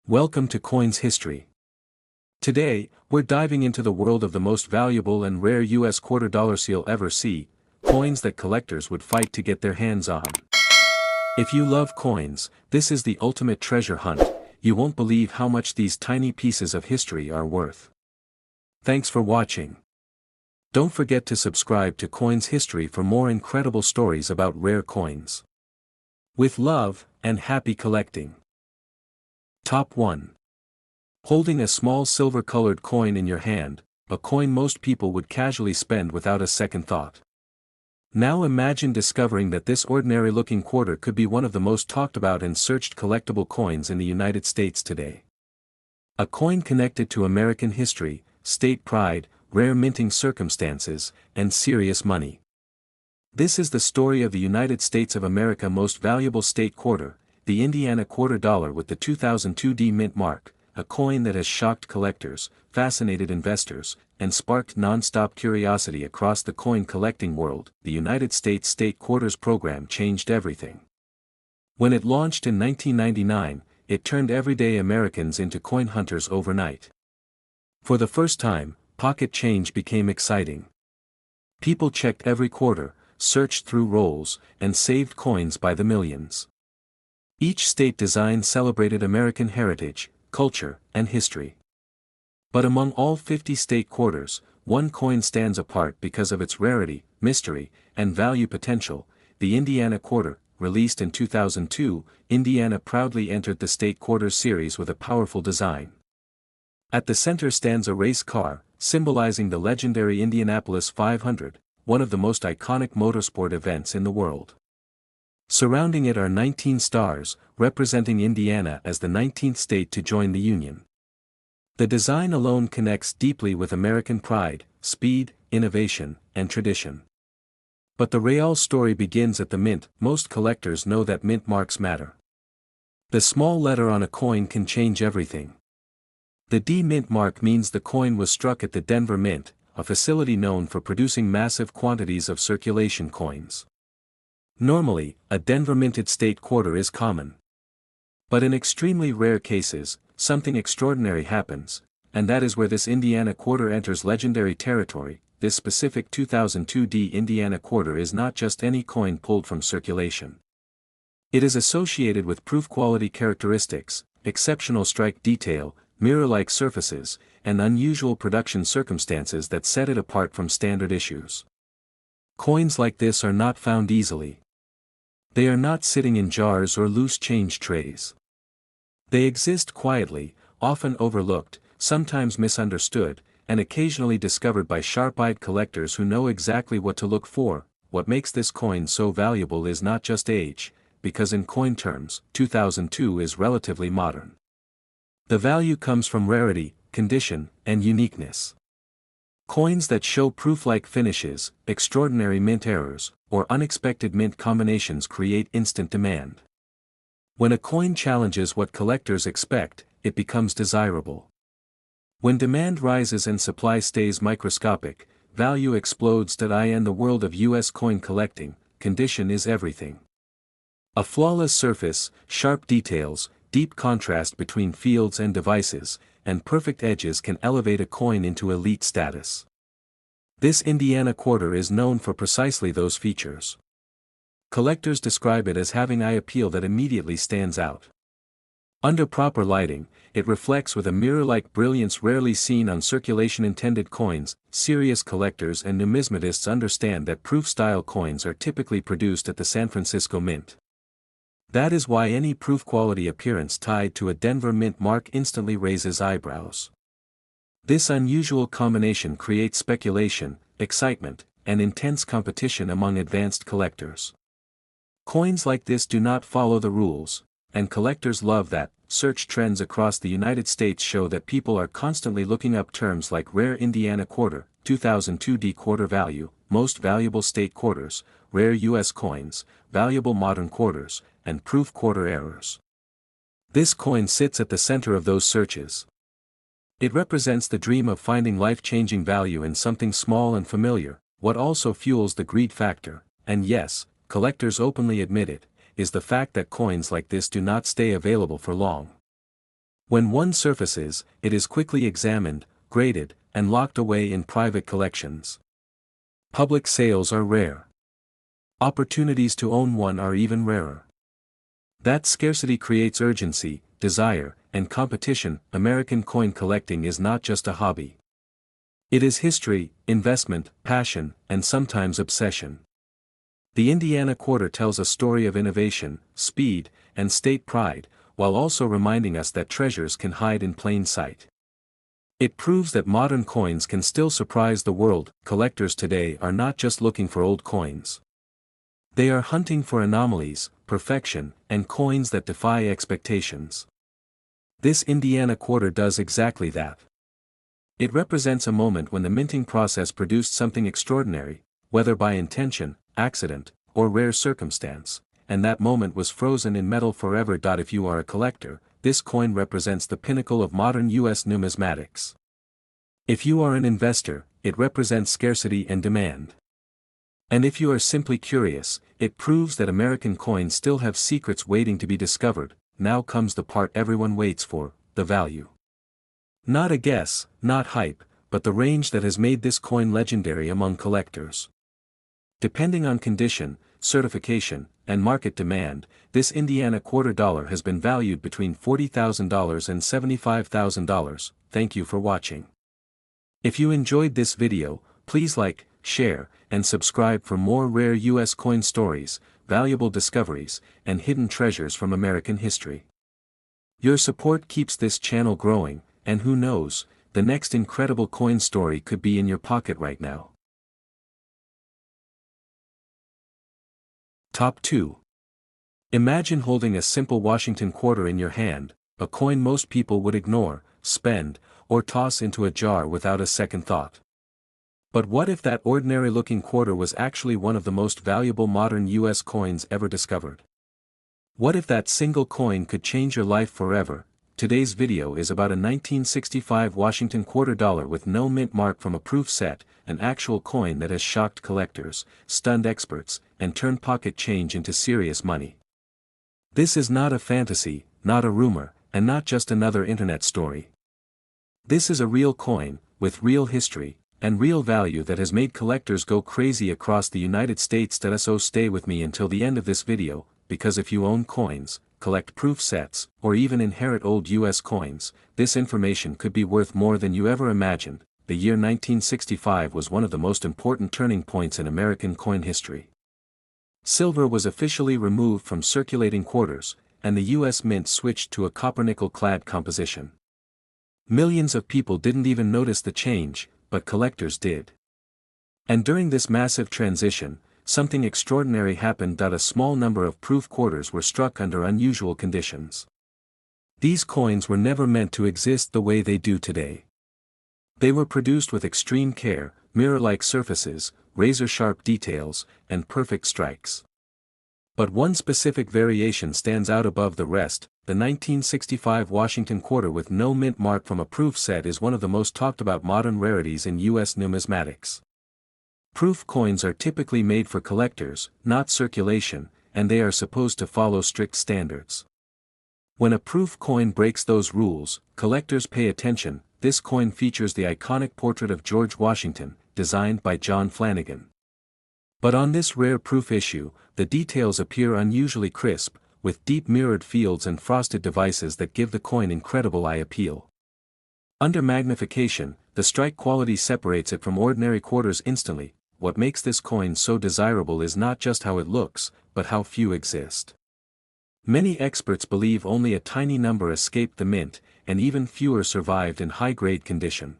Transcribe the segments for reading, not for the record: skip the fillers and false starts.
Welcome to Coins History. Today, we're diving into the world of the most valuable and rare US quarter dollar seal ever see, coins that collectors would fight to get their hands on. If you love coins, this is the ultimate treasure hunt. You won't believe how much these tiny pieces of history are worth. Thanks for watching. Don't forget to subscribe to Coins History for more incredible stories about rare coins. With love, and happy collecting. Top 1. Holding a small silver-colored coin in your hand, a coin most people would casually spend without a second thought. Now imagine discovering that this ordinary-looking quarter could be one of the most talked about and searched collectible coins in the United States today. A coin connected to American history, state pride, rare minting circumstances, and serious money. This is the story of the United States of America most valuable state quarter, the Indiana quarter dollar with the 2002 D mint mark, a coin that has shocked collectors, fascinated investors, and sparked non-stop curiosity across the coin collecting world. The United States State Quarters program changed everything. When it launched in 1999, it turned everyday Americans into coin hunters overnight. For the first time, pocket change became exciting. People checked every quarter, searched through rolls, and saved coins by the millions. Each state design celebrated American heritage, culture, and history. But among all 50 state quarters, one coin stands apart because of its rarity, mystery, and value potential. The Indiana quarter, released in 2002, Indiana proudly entered the state quarters series with a powerful design. At the center stands a race car, symbolizing the legendary Indianapolis 500, one of the most iconic motorsport events in the world. Surrounding it are 19 stars, representing Indiana as the 19th state to join the Union. The design alone connects deeply with American pride, speed, innovation, and tradition. But the real story begins at the mint. Most collectors know that mint marks matter. The small letter on a coin can change everything. The D mint mark means the coin was struck at the Denver Mint, a facility known for producing massive quantities of circulation coins. Normally, a Denver minted state quarter is common. But in extremely rare cases, something extraordinary happens, and that is where this Indiana quarter enters legendary territory. This specific 2002 D Indiana quarter is not just any coin pulled from circulation. It is associated with proof quality characteristics, exceptional strike detail, mirror-like surfaces, and unusual production circumstances that set it apart from standard issues. Coins like this are not found easily. They are not sitting in jars or loose change trays. They exist quietly, often overlooked, sometimes misunderstood, and occasionally discovered by sharp-eyed collectors who know exactly what to look for. What makes this coin so valuable is not just age, because in coin terms, 2002 is relatively modern. The value comes from rarity, condition, and uniqueness. Coins that show proof-like finishes, extraordinary mint errors, or unexpected mint combinations create instant demand. When a coin challenges what collectors expect, it becomes desirable. When demand rises and supply stays microscopic, value explodes. In the world of US coin collecting, condition is everything. A flawless surface, sharp details, deep contrast between fields and devices, and perfect edges can elevate a coin into elite status. This Indiana quarter is known for precisely those features. Collectors describe it as having eye appeal that immediately stands out. Under proper lighting, it reflects with a mirror-like brilliance rarely seen on circulation-intended coins. Serious collectors and numismatists understand that proof-style coins are typically produced at the San Francisco Mint. That is why any proof-quality appearance tied to a Denver Mint mark instantly raises eyebrows. This unusual combination creates speculation, excitement, and intense competition among advanced collectors. Coins like this do not follow the rules, and collectors love that. Search trends across the United States show that people are constantly looking up terms like rare Indiana quarter, 2002 D quarter value, most valuable state quarters, rare US coins, valuable modern quarters, and proof quarter errors. This coin sits at the center of those searches. It represents the dream of finding life-changing value in something small and familiar. What also fuels the greed factor, and yes, collectors openly admit it, is the fact that coins like this do not stay available for long. When one surfaces, it is quickly examined, graded, and locked away in private collections. Public sales are rare. Opportunities to own one are even rarer. That scarcity creates urgency, desire, and competition. American coin collecting is not just a hobby. It is history, investment, passion, and sometimes obsession. The Indiana quarter tells a story of innovation, speed, and state pride, while also reminding us that treasures can hide in plain sight. It proves that modern coins can still surprise the world. Collectors today are not just looking for old coins. They are hunting for anomalies, perfection, and coins that defy expectations. This Indiana quarter does exactly that. It represents a moment when the minting process produced something extraordinary, whether by intention, accident, or rare circumstance, and that moment was frozen in metal forever. If you are a collector, this coin represents the pinnacle of modern U.S. numismatics. If you are an investor, it represents scarcity and demand. And if you are simply curious, it proves that American coins still have secrets waiting to be discovered. Now comes the part everyone waits for, the value. Not a guess, not hype, but the range that has made this coin legendary among collectors. Depending on condition, certification, and market demand, this Indiana quarter dollar has been valued between $40,000 and $75,000. Thank you for watching. If you enjoyed this video, please like, share, and subscribe for more rare U.S. coin stories, valuable discoveries, and hidden treasures from American history. Your support keeps this channel growing, and who knows, the next incredible coin story could be in your pocket right now. Top 2. Imagine holding a simple Washington quarter in your hand, a coin most people would ignore, spend, or toss into a jar without a second thought. But what if that ordinary-looking quarter was actually one of the most valuable modern U.S. coins ever discovered? What if that single coin could change your life forever? Today's video is about a 1965 Washington quarter dollar with no mint mark from a proof set, an actual coin that has shocked collectors, stunned experts, and turned pocket change into serious money. This is not a fantasy, not a rumor, and not just another internet story. This is a real coin, with real history, and real value that has made collectors go crazy across the United States. So stay with me until the end of this video, because if you own coins, collect proof sets, or even inherit old US coins, this information could be worth more than you ever imagined. The year 1965 was one of the most important turning points in American coin history. Silver was officially removed from circulating quarters, and the US mint switched to a copper-nickel-clad composition. Millions of people didn't even notice the change, but collectors did. And during this massive transition, something extraordinary happened. A small number of proof quarters were struck under unusual conditions. These coins were never meant to exist the way they do today. They were produced with extreme care, mirror-like surfaces, razor-sharp details, and perfect strikes. But one specific variation stands out above the rest. The 1965 Washington quarter with no mint mark from a proof set is one of the most talked about modern rarities in U.S. numismatics. Proof coins are typically made for collectors, not circulation, and they are supposed to follow strict standards. When a proof coin breaks those rules, collectors pay attention. This coin features the iconic portrait of George Washington, designed by John Flanagan. But on this rare proof issue, the details appear unusually crisp, with deep mirrored fields and frosted devices that give the coin incredible eye appeal. Under magnification, the strike quality separates it from ordinary quarters instantly. What makes this coin so desirable is not just how it looks, but how few exist. Many experts believe only a tiny number escaped the mint, and even fewer survived in high-grade condition.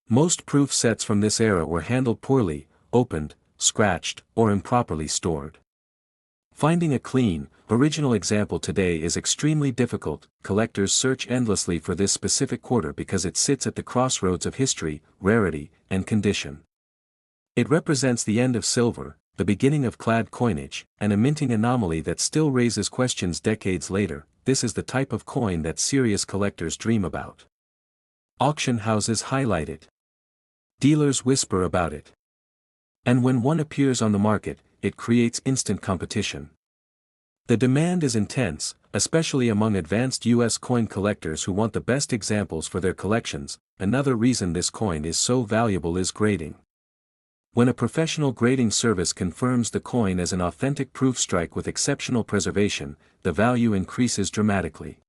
Most proof sets from this era were handled poorly, opened, scratched, or improperly stored. Finding a clean, original example today is extremely difficult. Collectors search endlessly for this specific quarter because it sits at the crossroads of history, rarity, and condition. It represents the end of silver, the beginning of clad coinage, and a minting anomaly that still raises questions decades later. This is the type of coin that serious collectors dream about. Auction houses highlight it. Dealers whisper about it. And when one appears on the market, it creates instant competition. The demand is intense. Especially among advanced US coin collectors who want the best examples for their collections. Another reason this coin is so valuable is grading. When a professional grading service confirms the coin as an authentic proof strike with exceptional preservation, the value increases dramatically.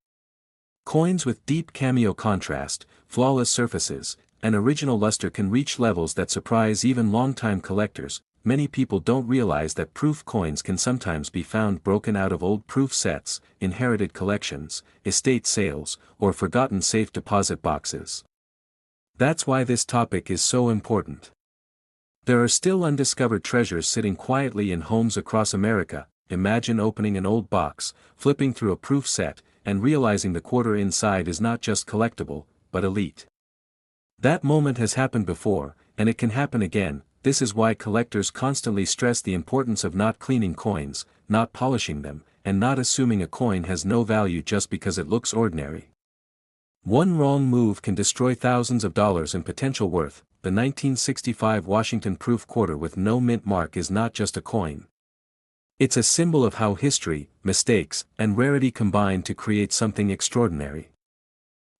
Coins with deep cameo contrast, flawless surfaces, and original luster can reach levels that surprise even longtime collectors. Many people don't realize that proof coins can sometimes be found broken out of old proof sets, inherited collections, estate sales, or forgotten safe deposit boxes. That's why this topic is so important. There are still undiscovered treasures sitting quietly in homes across America. Imagine opening an old box, flipping through a proof set, and realizing the quarter inside is not just collectible, but elite. That moment has happened before, and it can happen again. This is why collectors constantly stress the importance of not cleaning coins, not polishing them, and not assuming a coin has no value just because it looks ordinary. One wrong move can destroy thousands of dollars in potential worth. The 1965 Washington Proof Quarter with no mint mark is not just a coin. It's a symbol of how history, mistakes, and rarity combine to create something extraordinary.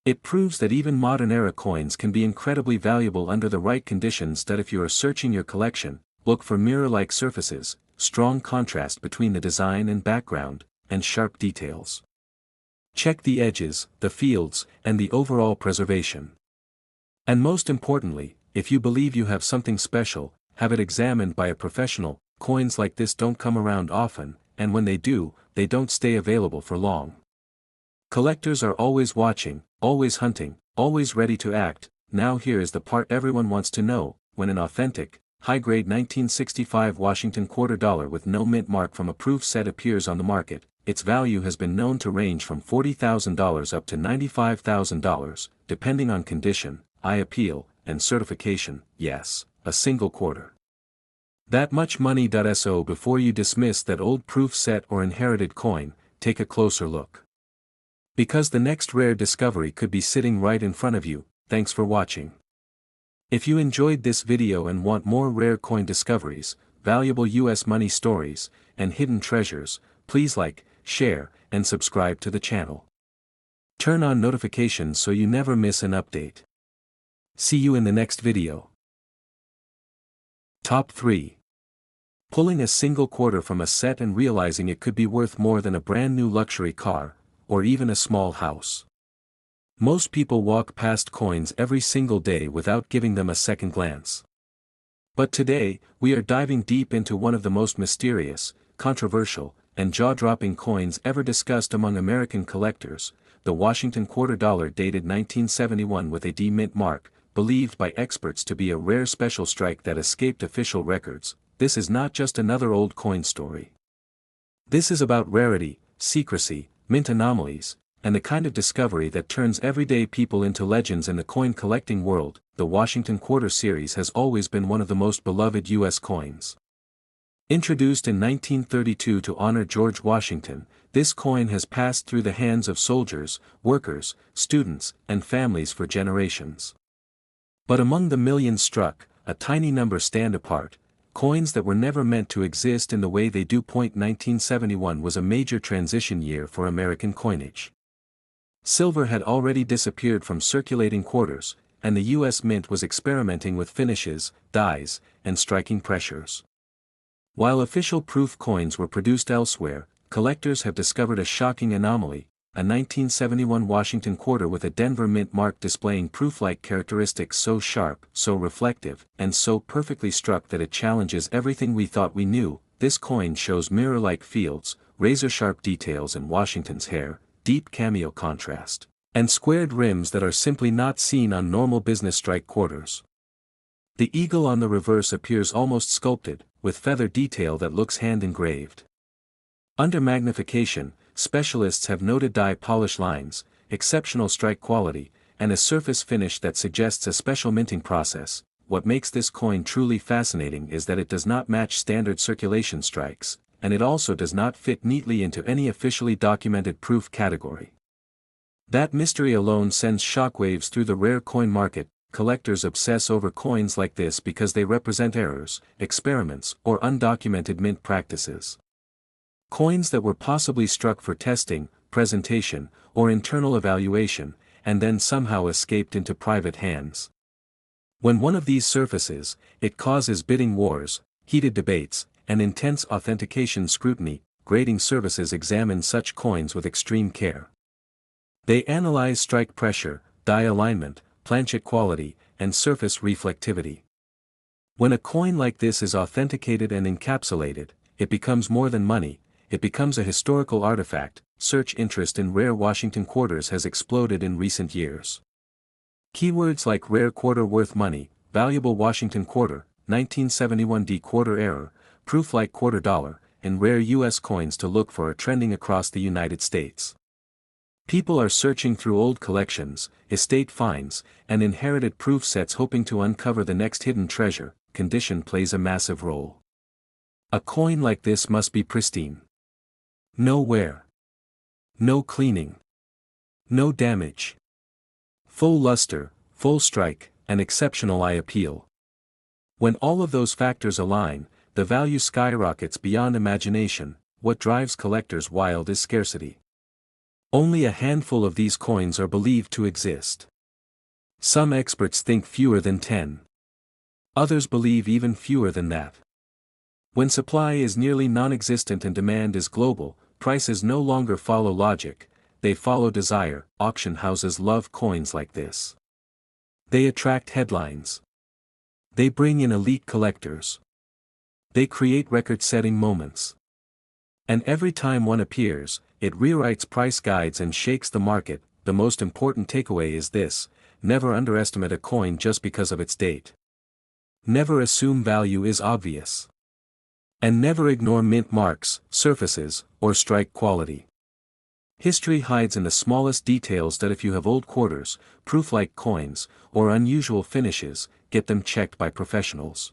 It proves that even modern-era coins can be incredibly valuable under the right conditions. That if you are searching your collection, look for mirror-like surfaces, strong contrast between the design and background, and sharp details. Check the edges, the fields, and the overall preservation. And most importantly, if you believe you have something special, have it examined by a professional. Coins like this don't come around often, and when they do, they don't stay available for long. Collectors are always watching, always hunting, always ready to act. Now here is the part everyone wants to know. When an authentic, high-grade 1965 Washington quarter dollar with no mint mark from a proof set appears on the market, its value has been known to range from $40,000 up to $95,000, depending on condition, eye appeal, and certification. Yes, a single quarter. That much money. So before you dismiss that old proof set or inherited coin, take a closer look. Because the next rare discovery could be sitting right in front of you. Thanks for watching. If you enjoyed this video and want more rare coin discoveries, valuable US money stories, and hidden treasures, please like, share, and subscribe to the channel. Turn on notifications so you never miss an update. See you in the next video. Top 3. Pulling a single quarter from a set and realizing it could be worth more than a brand new luxury car, or even a small house. Most people walk past coins every single day without giving them a second glance. But today, we are diving deep into one of the most mysterious, controversial, and jaw-dropping coins ever discussed among American collectors, the Washington quarter dollar dated 1971 with a D mint mark, believed by experts to be a rare special strike that escaped official records. This is not just another old coin story. This is about rarity, secrecy, mint anomalies, and the kind of discovery that turns everyday people into legends in the coin collecting world. The Washington Quarter series has always been one of the most beloved U.S. coins. Introduced in 1932 to honor George Washington, this coin has passed through the hands of soldiers, workers, students, and families for generations. But among the millions struck, a tiny number stand apart. Coins that were never meant to exist in the way they do. 1971 was a major transition year for American coinage. Silver had already disappeared from circulating quarters, and the U.S. Mint was experimenting with finishes, dyes, and striking pressures. While official proof coins were produced elsewhere, collectors have discovered a shocking anomaly, a 1971 Washington quarter with a Denver mint mark displaying proof-like characteristics so sharp, so reflective, and so perfectly struck that it challenges everything we thought we knew. This coin shows mirror-like fields, razor-sharp details in Washington's hair, deep cameo contrast, and squared rims that are simply not seen on normal business strike quarters. The eagle on the reverse appears almost sculpted, with feather detail that looks hand-engraved. Under magnification, specialists have noted die polish lines, exceptional strike quality, and a surface finish that suggests a special minting process. What makes this coin truly fascinating is that it does not match standard circulation strikes, and it also does not fit neatly into any officially documented proof category. That mystery alone sends shockwaves through the rare coin market. Collectors obsess over coins like this because they represent errors, experiments, or undocumented mint practices. Coins that were possibly struck for testing, presentation, or internal evaluation, and then somehow escaped into private hands. When one of these surfaces, it causes bidding wars, heated debates, and intense authentication scrutiny. Grading services examine such coins with extreme care. They analyze strike pressure, die alignment, planchet quality, and surface reflectivity. When a coin like this is authenticated and encapsulated, it becomes more than money, it becomes a historical artifact. Search interest in rare Washington quarters has exploded in recent years. Keywords like rare quarter worth money, valuable Washington quarter, 1971 D quarter error, proof like quarter dollar, and rare U.S. coins to look for are trending across the United States. People are searching through old collections, estate finds, and inherited proof sets hoping to uncover the next hidden treasure. Condition plays a massive role. A coin like this must be pristine. No wear. No cleaning. No damage. Full luster, full strike, and exceptional eye appeal. When all of those factors align, the value skyrockets beyond imagination. What drives collectors wild is scarcity. Only a handful of these coins are believed to exist. Some experts think fewer than 10. Others believe even fewer than that. When supply is nearly non-existent and demand is global, prices no longer follow logic, they follow desire. Auction houses love coins like this. They attract headlines. They bring in elite collectors. They create record-setting moments. And every time one appears, it rewrites price guides and shakes the market. The most important takeaway is this: never underestimate a coin just because of its date. Never assume value is obvious. And never ignore mint marks, surfaces, or strike quality. History hides in the smallest details that if you have old quarters, proof-like coins, or unusual finishes, get them checked by professionals.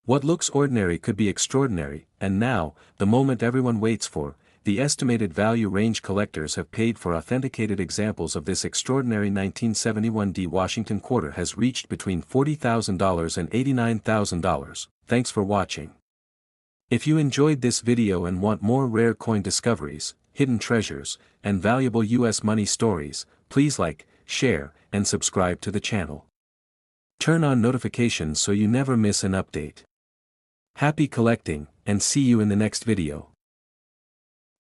What looks ordinary could be extraordinary, and now, the moment everyone waits for, the estimated value range. Collectors have paid for authenticated examples of this extraordinary 1971 D Washington quarter has reached between $40,000 and $89,000. Thanks for watching. If you enjoyed this video and want more rare coin discoveries, hidden treasures, and valuable US money stories, please like, share, and subscribe to the channel. Turn on notifications so you never miss an update. Happy collecting, and see you in the next video.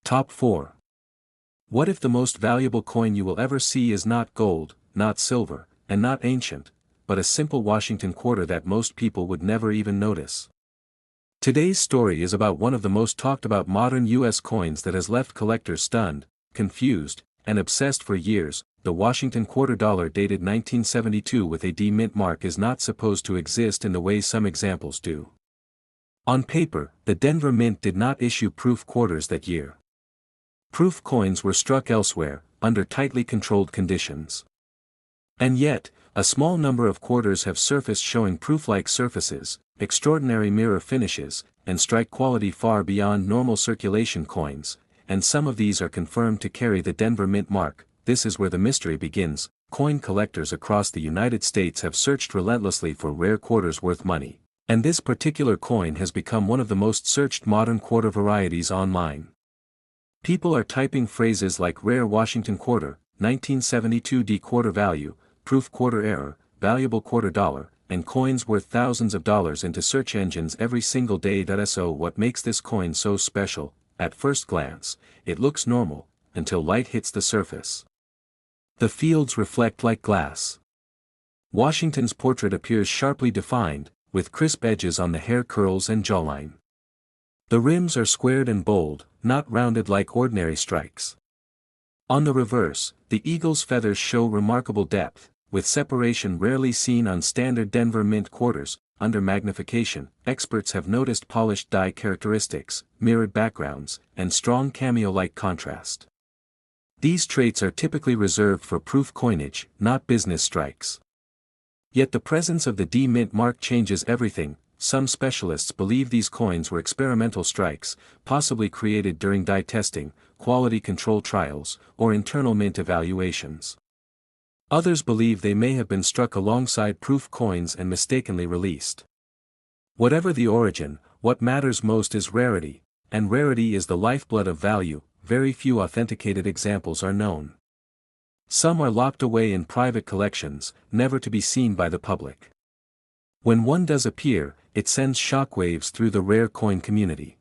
Top 4. What if the most valuable coin you will ever see is not gold, not silver, and not ancient, but a simple Washington quarter that most people would never even notice? Today's story is about one of the most talked about modern US coins that has left collectors stunned, confused, and obsessed for years. The Washington quarter dollar dated 1972 with a D mint mark is not supposed to exist in the way some examples do. On paper, the Denver Mint did not issue proof quarters that year. Proof coins were struck elsewhere, under tightly controlled conditions. And yet, a small number of quarters have surfaced showing proof-like surfaces, extraordinary mirror finishes, and strike quality far beyond normal circulation coins, and some of these are confirmed to carry the Denver Mint mark. This is where the mystery begins. Coin collectors across the United States have searched relentlessly for rare quarters worth money, and this particular coin has become one of the most searched modern quarter varieties online. People are typing phrases like rare Washington quarter, 1972 D quarter value, proof quarter error, valuable quarter dollar, and coins worth thousands of dollars into search engines every single day. So what makes this coin so special? At first glance, it looks normal, until light hits the surface. The fields reflect like glass. Washington's portrait appears sharply defined, with crisp edges on the hair curls and jawline. The rims are squared and bold, not rounded like ordinary strikes. On the reverse, the eagle's feathers show remarkable depth, with separation rarely seen on standard Denver Mint quarters. Under magnification, experts have noticed polished die characteristics, mirrored backgrounds, and strong cameo-like contrast. These traits are typically reserved for proof coinage, not business strikes. Yet the presence of the D Mint mark changes everything. Some specialists believe these coins were experimental strikes, possibly created during die testing, quality control trials, or internal mint evaluations. Others believe they may have been struck alongside proof coins and mistakenly released. Whatever the origin, what matters most is rarity, and rarity is the lifeblood of value. very few authenticated examples are known. Some are locked away in private collections, never to be seen by the public. When one does appear, it sends shockwaves through the rare coin community.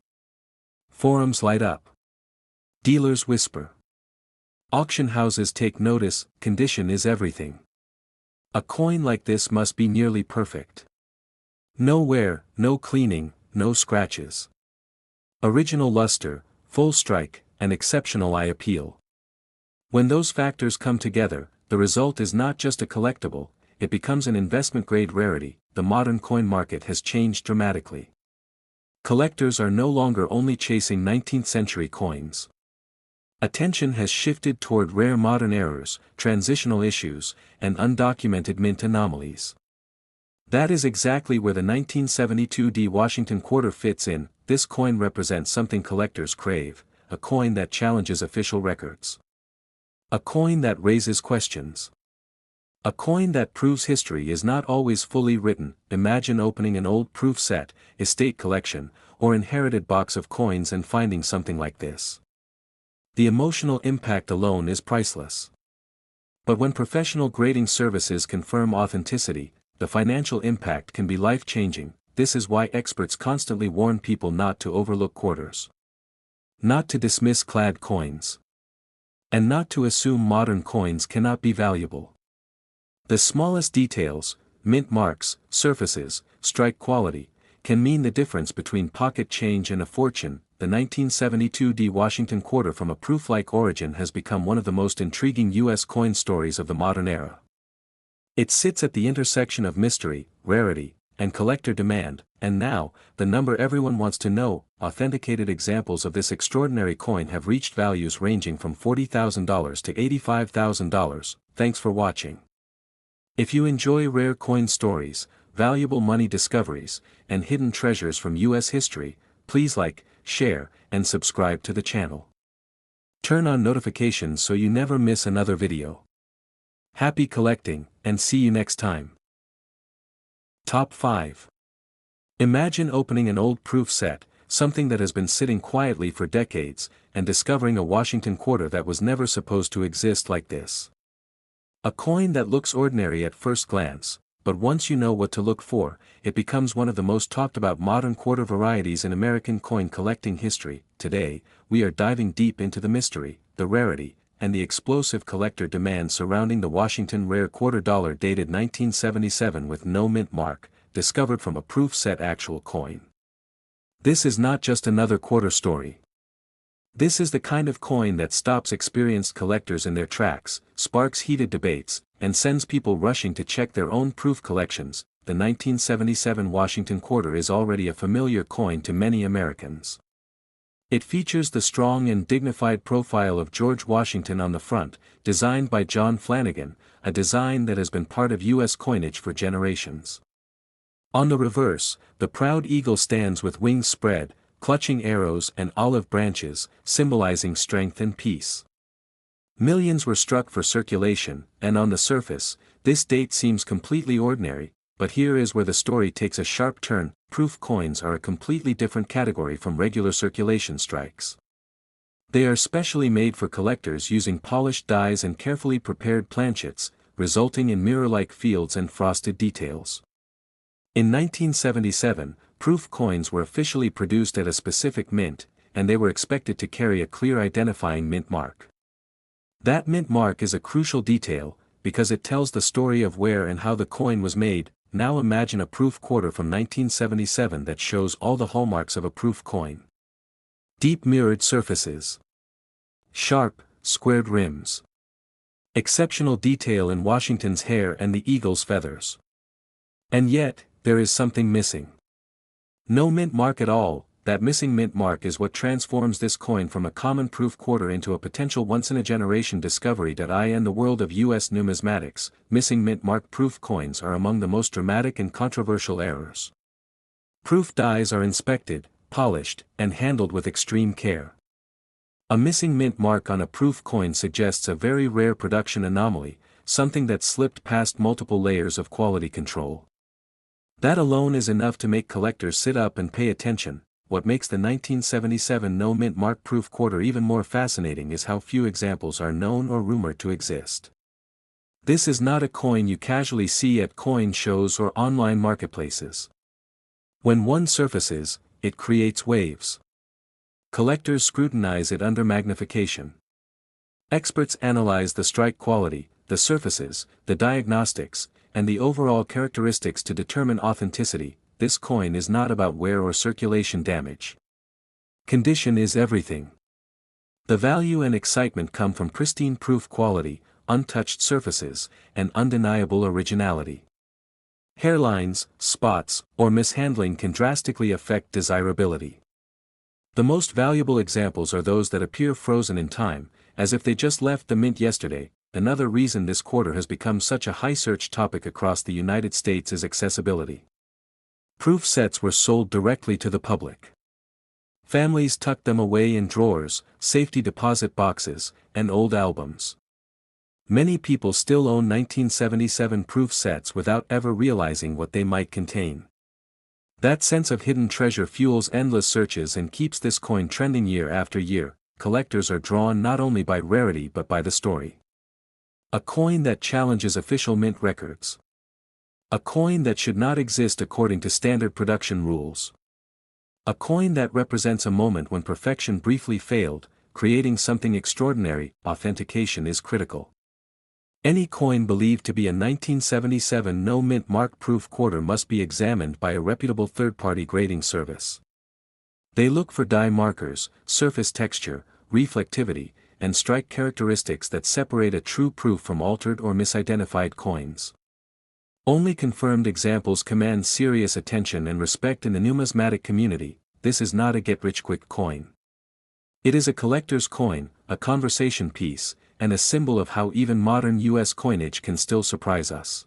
Forums light up. Dealers whisper. Auction houses take notice, condition is everything. A coin like this must be nearly perfect. No wear, no cleaning, no scratches. Original luster, full strike, and exceptional eye appeal. When those factors come together, the result is not just a collectible, it becomes an investment-grade rarity. The modern coin market has changed dramatically. Collectors are no longer only chasing 19th-century coins. Attention has shifted toward rare modern errors, transitional issues, and undocumented mint anomalies. That is exactly where the 1972 D Washington quarter fits in. This coin represents something collectors crave, a coin that challenges official records. A coin that raises questions. A coin that proves history is not always fully written. Imagine opening an old proof set, estate collection, or inherited box of coins and finding something like this. The emotional impact alone is priceless. But when professional grading services confirm authenticity, the financial impact can be life-changing. This is why experts constantly warn people not to overlook quarters. Not to dismiss clad coins. And not to assume modern coins cannot be valuable. The smallest details, mint marks, surfaces, strike quality, can mean the difference between pocket change and a fortune. The 1972 D Washington quarter from a proof-like origin has become one of the most intriguing U.S. coin stories of the modern era. It sits at the intersection of mystery, rarity, and collector demand, and now, the number everyone wants to know. Authenticated examples of this extraordinary coin have reached values ranging from $40,000 to $85,000. Thanks for watching. If you enjoy rare coin stories, valuable money discoveries, and hidden treasures from U.S. history, please like, share, and subscribe to the channel. Turn on notifications so you never miss another video. Happy collecting, and see you next time. Top 5. Imagine opening an old proof set, something that has been sitting quietly for decades, and discovering a Washington quarter that was never supposed to exist like this. A coin that looks ordinary at first glance, but once you know what to look for, it becomes one of the most talked about modern quarter varieties in American coin collecting history. Today, we are diving deep into the mystery, the rarity, and the explosive collector demand surrounding the Washington Rare Quarter Dollar dated 1977 with no mint mark, discovered from a proof set actual coin. This is not just another quarter story. This is the kind of coin that stops experienced collectors in their tracks, sparks heated debates, and sends people rushing to check their own proof collections. The 1977 Washington quarter is already a familiar coin to many Americans. It features the strong and dignified profile of George Washington on the front, designed by John Flanagan, a design that has been part of U.S. coinage for generations. On the reverse, the proud eagle stands with wings spread, clutching arrows and olive branches, symbolizing strength and peace. Millions were struck for circulation, and on the surface, this date seems completely ordinary, but here is where the story takes a sharp turn. Proof coins are a completely different category from regular circulation strikes. They are specially made for collectors using polished dies and carefully prepared planchets, resulting in mirror-like fields and frosted details. In 1977, proof coins were officially produced at a specific mint, and they were expected to carry a clear identifying mint mark. That mint mark is a crucial detail, because it tells the story of where and how the coin was made. Now imagine a proof quarter from 1977 that shows all the hallmarks of a proof coin. Deep mirrored surfaces. Sharp, squared rims. Exceptional detail in Washington's hair and the eagle's feathers. And yet, there is something missing. No mint mark at all. That missing mint mark is what transforms this coin from a common proof quarter into a potential once-in-a-generation discovery. In the world of U.S. numismatics, missing mint mark proof coins are among the most dramatic and controversial errors. Proof dies are inspected, polished, and handled with extreme care. A missing mint mark on a proof coin suggests a very rare production anomaly, something that slipped past multiple layers of quality control. That alone is enough to make collectors sit up and pay attention. what makes the 1977 no-mint mark-proof quarter even more fascinating is how few examples are known or rumored to exist. This is not a coin you casually see at coin shows or online marketplaces. When one surfaces, it creates waves. Collectors scrutinize it under magnification. Experts analyze the strike quality, the surfaces, the diagnostics, and the overall characteristics to determine authenticity. This coin is not about wear or circulation damage. Condition is everything. The value and excitement come from pristine proof quality, untouched surfaces, and undeniable originality. Hairlines, spots, or mishandling can drastically affect desirability. The most valuable examples are those that appear frozen in time, as if they just left the mint yesterday. Another reason this quarter has become such a high-search topic across the United States is accessibility. Proof sets were sold directly to the public. Families tucked them away in drawers, safety deposit boxes, and old albums. Many people still own 1977 proof sets without ever realizing what they might contain. That sense of hidden treasure fuels endless searches and keeps this coin trending year after year. Collectors are drawn not only by rarity but by the story. A coin that challenges official mint records. A coin that should not exist according to standard production rules. A coin that represents a moment when perfection briefly failed, creating something extraordinary. Authentication is critical. Any coin believed to be a 1977 no-mint mark-proof quarter must be examined by a reputable third-party grading service. They look for die markers, surface texture, reflectivity, and strike characteristics that separate a true proof from altered or misidentified coins. Only confirmed examples command serious attention and respect in the numismatic community. This is not a get-rich-quick coin. It is a collector's coin, a conversation piece, and a symbol of how even modern U.S. coinage can still surprise us.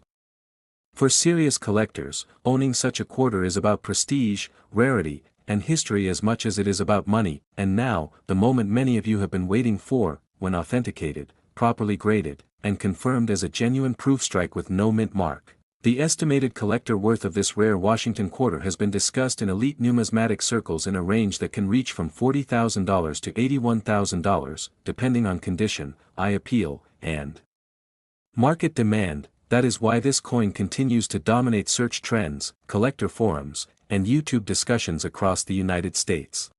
For serious collectors, owning such a quarter is about prestige, rarity, and history as much as it is about money. And now, the moment many of you have been waiting for, when authenticated, properly graded, and confirmed as a genuine proof strike with no mint mark. The estimated collector worth of this rare Washington quarter has been discussed in elite numismatic circles in a range that can reach from $40,000 to $81,000, depending on condition, eye appeal, and market demand. That is why this coin continues to dominate search trends, collector forums, and YouTube discussions across the United States.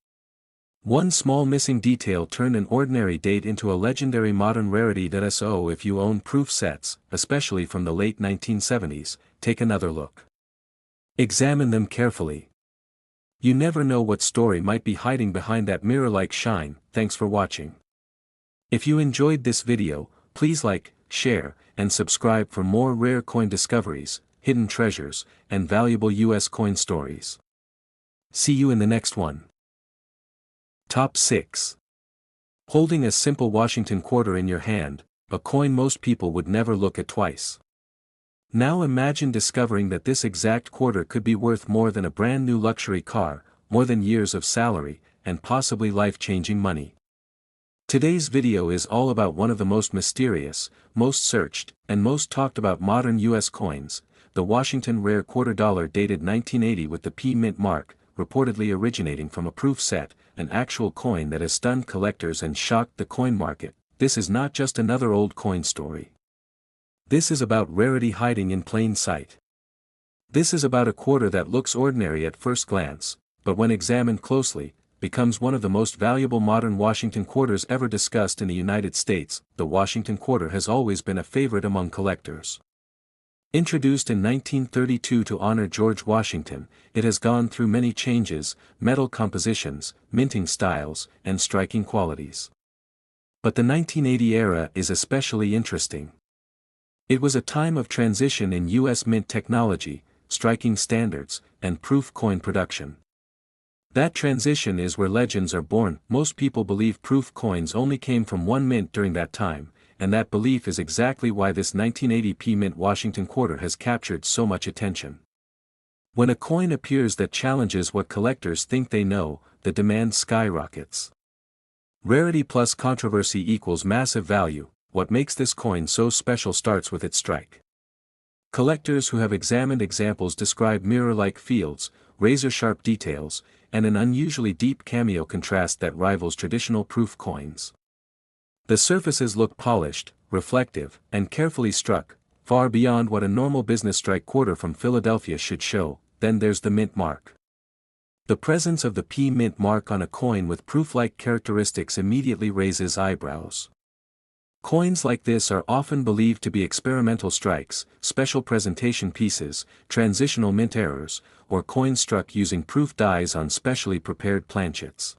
One small missing detail turned an ordinary date into a legendary modern rarity. So if you own proof sets, especially from the late 1970s, take another look. Examine them carefully. You never know what story might be hiding behind that mirror-like shine. Thanks for watching. If you enjoyed this video, please like, share, and subscribe for more rare coin discoveries, hidden treasures, and valuable U.S. coin stories. See you in the next one. Top 6. Holding a simple Washington quarter in your hand, a coin most people would never look at twice. Now imagine discovering that this exact quarter could be worth more than a brand new luxury car, more than years of salary, and possibly life-changing money. Today's video is all about one of the most mysterious, most searched, and most talked about modern U.S. coins, the Washington Rare Quarter Dollar dated 1980 with the P mint mark, reportedly originating from a proof set, an actual coin that has stunned collectors and shocked the coin market. This is not just another old coin story. This is about rarity hiding in plain sight. This is about a quarter that looks ordinary at first glance, but when examined closely, becomes one of the most valuable modern Washington quarters ever discussed in the United States. The Washington quarter has always been a favorite among collectors. Introduced in 1932 to honor George Washington, it has gone through many changes, metal compositions, minting styles, and striking qualities. But the 1980 era is especially interesting. It was a time of transition in U.S. mint technology, striking standards, and proof coin production. That transition is where legends are born. Most people believe proof coins only came from one mint during that time, and that belief is exactly why this 1980 P mint Washington quarter has captured so much attention. When a coin appears that challenges what collectors think they know, the demand skyrockets. Rarity plus controversy equals massive value. What makes this coin so special starts with its strike. Collectors who have examined examples describe mirror-like fields, razor-sharp details, and an unusually deep cameo contrast that rivals traditional proof coins. The surfaces look polished, reflective, and carefully struck, far beyond what a normal business strike quarter from Philadelphia should show. Then there's the mint mark. The presence of the P mint mark on a coin with proof-like characteristics immediately raises eyebrows. Coins like this are often believed to be experimental strikes, special presentation pieces, transitional mint errors, or coins struck using proof dies on specially prepared planchets.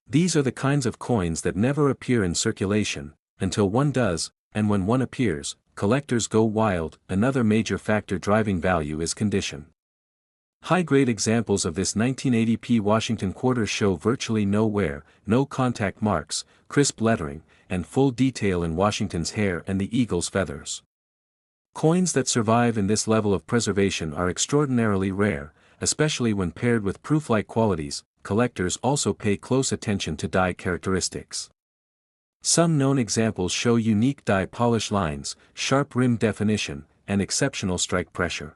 These are the kinds of coins that never appear in circulation, until one does, and when one appears, collectors go wild. Another major factor driving value is condition. High-grade examples of this 1980p Washington quarter show virtually no wear, no contact marks, crisp lettering, and full detail in Washington's hair and the eagle's feathers. Coins that survive in this level of preservation are extraordinarily rare, especially when paired with proof-like qualities. Collectors also pay close attention to die characteristics. Some known examples show unique die polish lines, sharp rim definition, and exceptional strike pressure.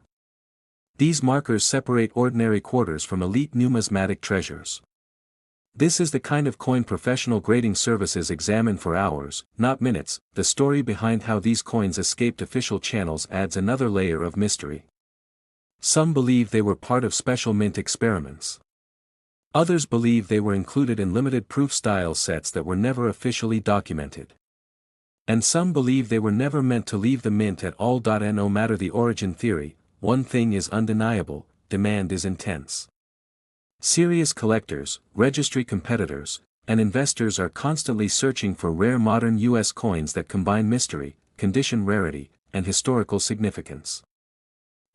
These markers separate ordinary quarters from elite numismatic treasures. This is the kind of coin professional grading services examine for hours, not minutes. The story behind how these coins escaped official channels adds another layer of mystery. Some believe they were part of special mint experiments. Others believe they were included in limited proof style sets that were never officially documented. And some believe they were never meant to leave the mint at all. No matter the origin theory, one thing is undeniable: demand is intense. Serious collectors, registry competitors, and investors are constantly searching for rare modern U.S. coins that combine mystery, condition rarity, and historical significance.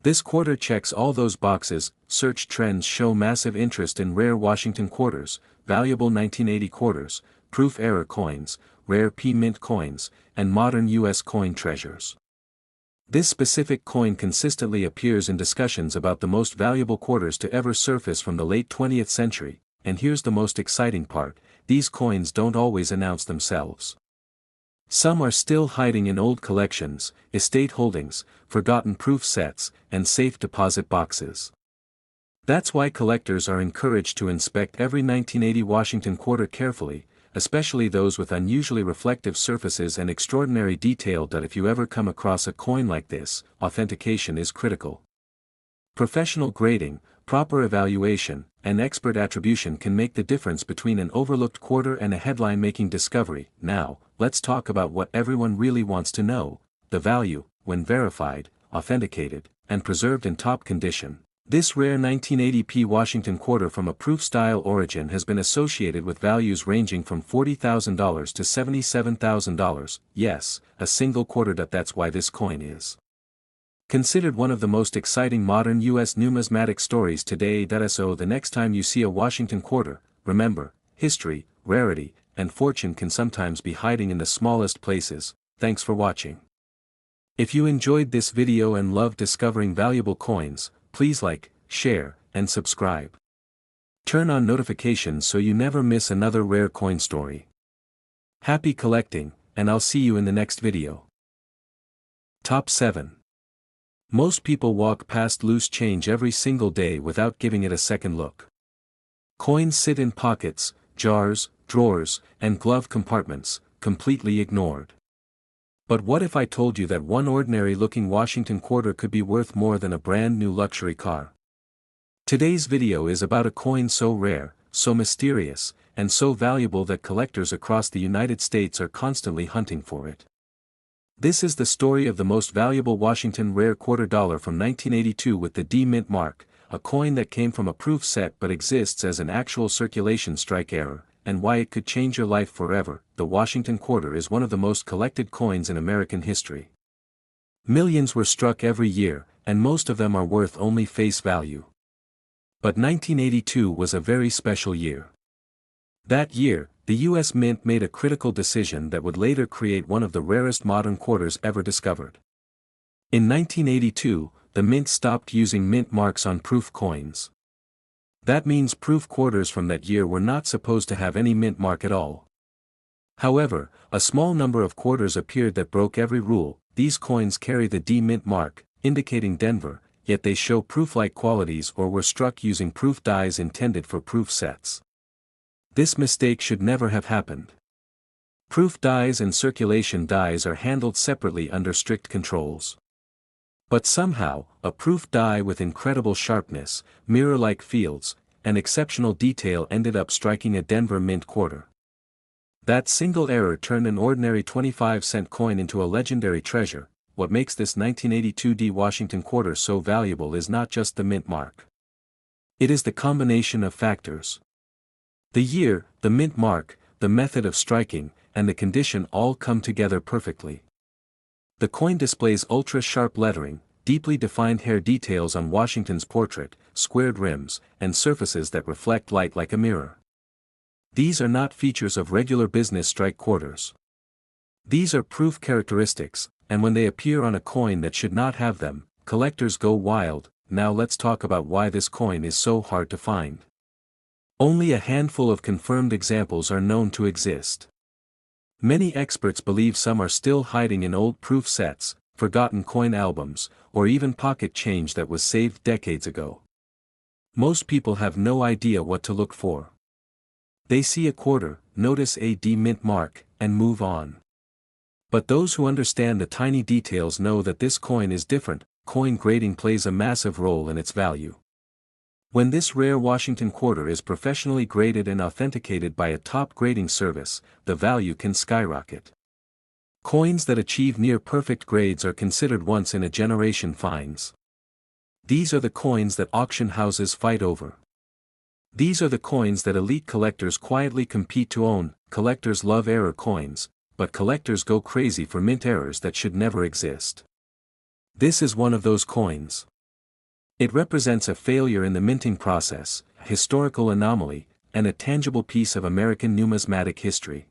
This quarter checks all those boxes. Search trends show massive interest in rare Washington quarters, valuable 1980 quarters, proof error coins, rare P mint coins, and modern U.S. coin treasures. This specific coin consistently appears in discussions about the most valuable quarters to ever surface from the late 20th century, and here's the most exciting part: these coins don't always announce themselves. Some are still hiding in old collections, estate holdings, forgotten proof sets, and safe deposit boxes. That's why collectors are encouraged to inspect every 1980 Washington quarter carefully, especially those with unusually reflective surfaces and extraordinary detail. If you ever come across a coin like this, authentication is critical. Professional grading, proper evaluation, and expert attribution can make the difference between an overlooked quarter and a headline-making discovery. Now, let's talk about what everyone really wants to know: the value. When verified, authenticated, and preserved in top condition, this rare 1980p Washington quarter from a proof-style origin has been associated with values ranging from $40,000 to $77,000. Yes, a single quarter. That's why this coin is considered one of the most exciting modern U.S. numismatic stories today. So the next time you see a Washington quarter, remember, history, rarity, and fortune can sometimes be hiding in the smallest places. Thanks for watching. If you enjoyed this video and love discovering valuable coins, please like, share, and subscribe. Turn on notifications so you never miss another rare coin story. Happy collecting, and I'll see you in the next video. Top 7. Most people walk past loose change every single day without giving it a second look. Coins sit in pockets, jars, drawers, and glove compartments, completely ignored. But what if I told you that one ordinary-looking Washington quarter could be worth more than a brand-new luxury car? Today's video is about a coin so rare, so mysterious, and so valuable that collectors across the United States are constantly hunting for it. This is the story of the most valuable Washington rare quarter dollar from 1982 with the D mint mark, a coin that came from a proof set but exists as an actual circulation strike error, and why it could change your life forever. The Washington quarter is one of the most collected coins in American history. Millions were struck every year, and most of them are worth only face value. But 1982 was a very special year. That year, the U.S. Mint made a critical decision that would later create one of the rarest modern quarters ever discovered. In 1982, the Mint stopped using mint marks on proof coins. That means proof quarters from that year were not supposed to have any mint mark at all. However, a small number of quarters appeared that broke every rule. These coins carry the D mint mark, indicating Denver, yet they show proof-like qualities or were struck using proof dies intended for proof sets. This mistake should never have happened. Proof dies and circulation dies are handled separately under strict controls. But somehow, a proof die with incredible sharpness, mirror-like fields, and exceptional detail ended up striking a Denver Mint quarter. That single error turned an ordinary 25-cent coin into a legendary treasure. What makes this 1982 D Washington quarter so valuable is not just the mint mark. It is the combination of factors. The year, the mint mark, the method of striking, and the condition all come together perfectly. The coin displays ultra-sharp lettering, deeply defined hair details on Washington's portrait, squared rims, and surfaces that reflect light like a mirror. These are not features of regular business strike quarters. These are proof characteristics, and when they appear on a coin that should not have them, collectors go wild. Now let's talk about why this coin is so hard to find. Only a handful of confirmed examples are known to exist. Many experts believe some are still hiding in old proof sets, forgotten coin albums, or even pocket change that was saved decades ago. Most people have no idea what to look for. They see a quarter, notice a D mint mark, and move on. But those who understand the tiny details know that this coin is different. Coin grading plays a massive role in its value. When this rare Washington quarter is professionally graded and authenticated by a top grading service, the value can skyrocket. Coins that achieve near-perfect grades are considered once-in-a-generation finds. These are the coins that auction houses fight over. These are the coins that elite collectors quietly compete to own. Collectors love error coins, but collectors go crazy for mint errors that should never exist. This is one of those coins. It represents a failure in the minting process, a historical anomaly, and a tangible piece of American numismatic history.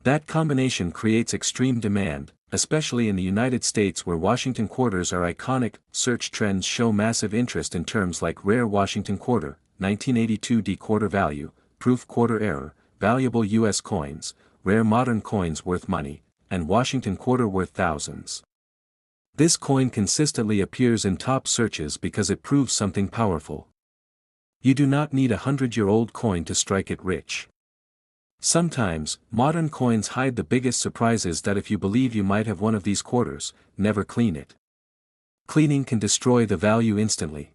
That combination creates extreme demand, especially in the United States where Washington quarters are iconic. Search trends show massive interest in terms like rare Washington quarter, 1982 D quarter value, proof quarter error, valuable U.S. coins, rare modern coins worth money, and Washington quarter worth thousands. This coin consistently appears in top searches because it proves something powerful. You do not need a 100-year-old coin to strike it rich. Sometimes, modern coins hide the biggest surprises that if you believe you might have one of these quarters, never clean it. Cleaning can destroy the value instantly.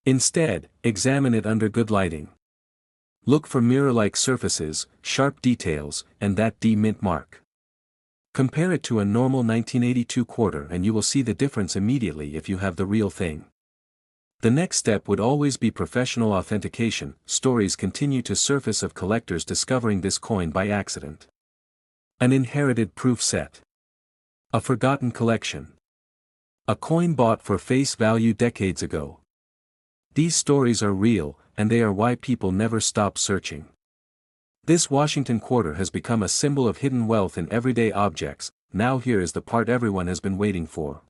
Instead, examine it under good lighting. Look for mirror-like surfaces, sharp details, and that D mint mark. Compare it to a normal 1982 quarter and you will see the difference immediately if you have the real thing. The next step would always be professional authentication. Stories continue to surface of collectors discovering this coin by accident. An inherited proof set. A forgotten collection. A coin bought for face value decades ago. These stories are real, and they are why people never stop searching. This Washington quarter has become a symbol of hidden wealth in everyday objects. Now here is the part everyone has been waiting for.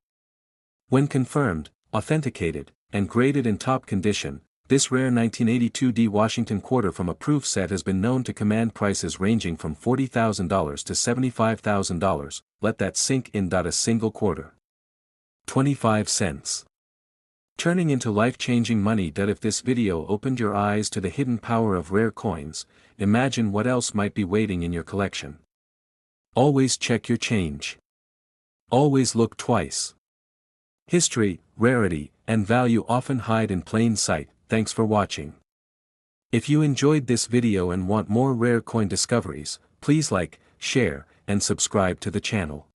When confirmed, authenticated, and graded in top condition, this rare 1982 D Washington quarter from a proof set has been known to command prices ranging from $40,000 to $75,000. Let that sink in. A single quarter. 25 cents. Turning into life-changing money. If this video opened your eyes to the hidden power of rare coins, imagine what else might be waiting in your collection. Always check your change. Always look twice. History, rarity, and value often hide in plain sight. Thanks for watching. If you enjoyed this video and want more rare coin discoveries, please like, share, and subscribe to the channel.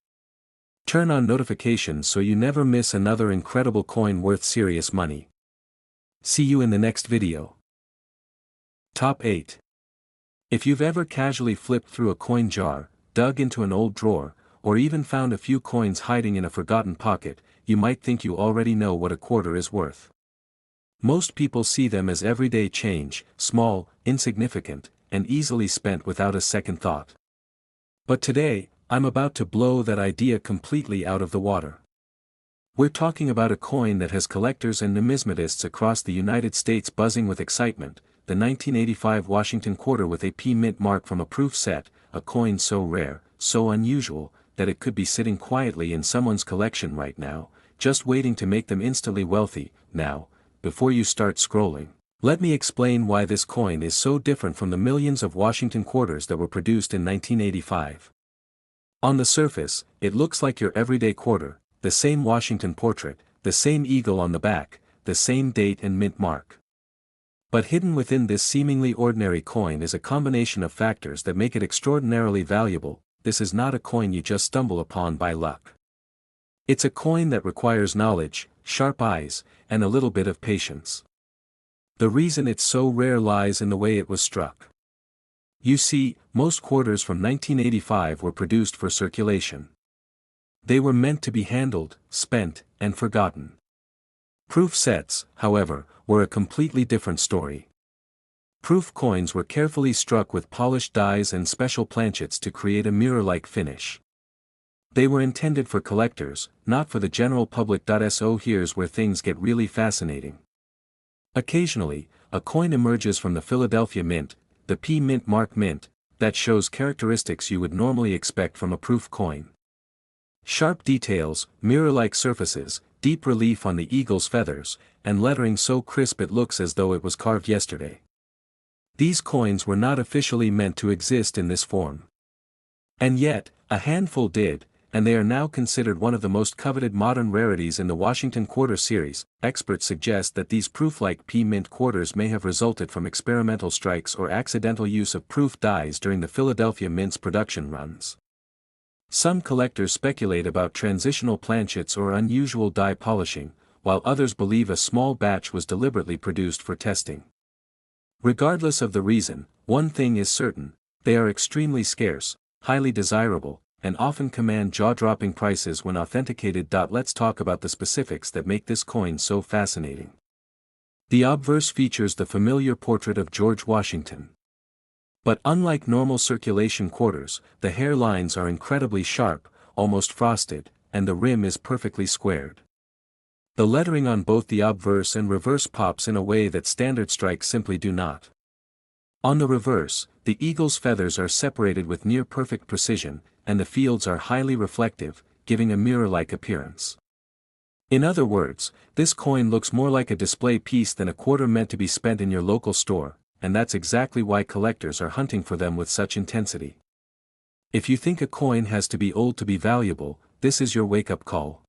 Turn on notifications so you never miss another incredible coin worth serious money. See you in the next video. Top 8. If you've ever casually flipped through a coin jar, dug into an old drawer, or even found a few coins hiding in a forgotten pocket, you might think you already know what a quarter is worth. Most people see them as everyday change, small, insignificant, and easily spent without a second thought. But today, I'm about to blow that idea completely out of the water. We're talking about a coin that has collectors and numismatists across the United States buzzing with excitement, the 1985 Washington quarter with a P mint mark from a proof set, a coin so rare, so unusual, that it could be sitting quietly in someone's collection right now, just waiting to make them instantly wealthy. Now, before you start scrolling, let me explain why this coin is so different from the millions of Washington quarters that were produced in 1985. On the surface, it looks like your everyday quarter, the same Washington portrait, the same eagle on the back, the same date and mint mark. But hidden within this seemingly ordinary coin is a combination of factors that make it extraordinarily valuable. This is not a coin you just stumble upon by luck. It's a coin that requires knowledge, sharp eyes, and a little bit of patience. The reason it's so rare lies in the way it was struck. You see, most quarters from 1985 were produced for circulation. They were meant to be handled, spent, and forgotten. Proof sets, however, were a completely different story. Proof coins were carefully struck with polished dies and special planchets to create a mirror-like finish. They were intended for collectors, not for the general public. So here's where things get really fascinating. Occasionally, a coin emerges from the Philadelphia Mint, the P Mint Mark Mint, that shows characteristics you would normally expect from a proof coin. Sharp details, mirror-like surfaces, deep relief on the eagle's feathers, and lettering so crisp it looks as though it was carved yesterday. These coins were not officially meant to exist in this form. And yet, a handful did, and they are now considered one of the most coveted modern rarities in the Washington Quarter series. Experts suggest that these proof-like P Mint quarters may have resulted from experimental strikes or accidental use of proof dies during the Philadelphia Mint's production runs. Some collectors speculate about transitional planchets or unusual die polishing, while others believe a small batch was deliberately produced for testing. Regardless of the reason, one thing is certain: they are extremely scarce, highly desirable, and often command jaw-dropping prices when authenticated. Let's talk about the specifics that make this coin so fascinating. The obverse features the familiar portrait of George Washington. But unlike normal circulation quarters, the hairlines are incredibly sharp, almost frosted, and the rim is perfectly squared. The lettering on both the obverse and reverse pops in a way that standard strikes simply do not. On the reverse, the eagle's feathers are separated with near-perfect precision, and the fields are highly reflective, giving a mirror-like appearance. In other words, this coin looks more like a display piece than a quarter meant to be spent in your local store, and that's exactly why collectors are hunting for them with such intensity. If you think a coin has to be old to be valuable, this is your wake-up call.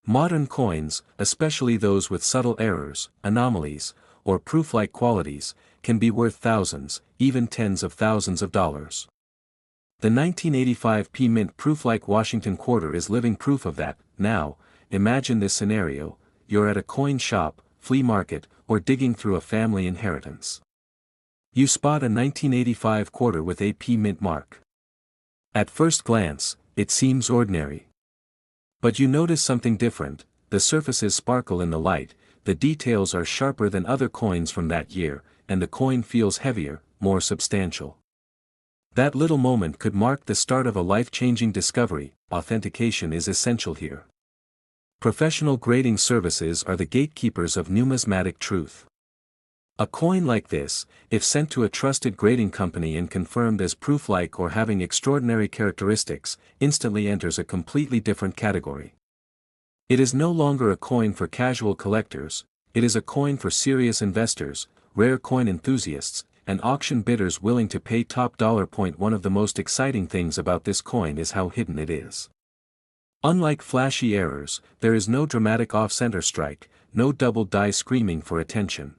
Modern coins, especially those with subtle errors, anomalies, or proof-like qualities, can be worth thousands, even tens of thousands of dollars. The 1985 P Mint proof-like Washington quarter is living proof of that. Now, imagine this scenario: you're at a coin shop, flea market, or digging through a family inheritance. You spot a 1985 quarter with a P Mint mark. At first glance, it seems ordinary. But you notice something different: the surfaces sparkle in the light, the details are sharper than other coins from that year, and the coin feels heavier, more substantial. That little moment could mark the start of a life-changing discovery. Authentication is essential here. Professional grading services are the gatekeepers of numismatic truth. A coin like this, if sent to a trusted grading company and confirmed as proof-like or having extraordinary characteristics, instantly enters a completely different category. It is no longer a coin for casual collectors, it is a coin for serious investors, rare coin enthusiasts, and auction bidders willing to pay top dollar. One of the most exciting things about this coin is how hidden it is. Unlike flashy errors, there is no dramatic off-center strike, no double die screaming for attention.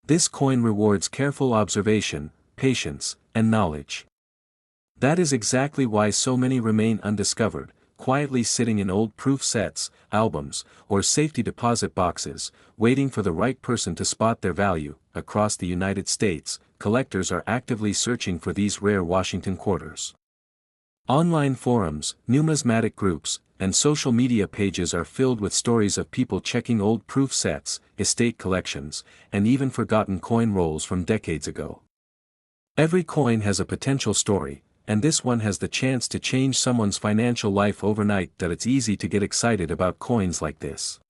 This coin rewards careful observation, patience, and knowledge. That is exactly why so many remain undiscovered, quietly sitting in old proof sets, albums, or safety deposit boxes, waiting for the right person to spot their value. Across the United States, collectors are actively searching for these rare Washington quarters. Online forums, numismatic groups, and social media pages are filled with stories of people checking old proof sets, estate collections, and even forgotten coin rolls from decades ago. Every coin has a potential story, and this one has the chance to change someone's financial life overnight. It's easy to get excited about coins like this.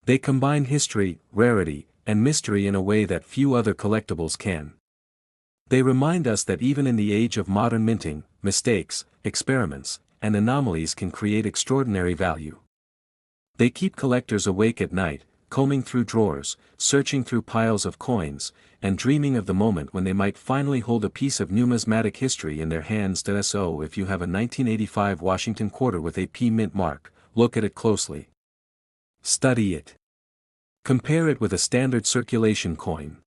They combine history, rarity, and mystery in a way that few other collectibles can. They remind us that even in the age of modern minting, mistakes, experiments, and anomalies can create extraordinary value. They keep collectors awake at night, combing through drawers, searching through piles of coins, and dreaming of the moment when they might finally hold a piece of numismatic history in their hands. So if you have a 1985 Washington quarter with a P Mint mark, look at it closely. Study it. Compare it with a standard circulation coin.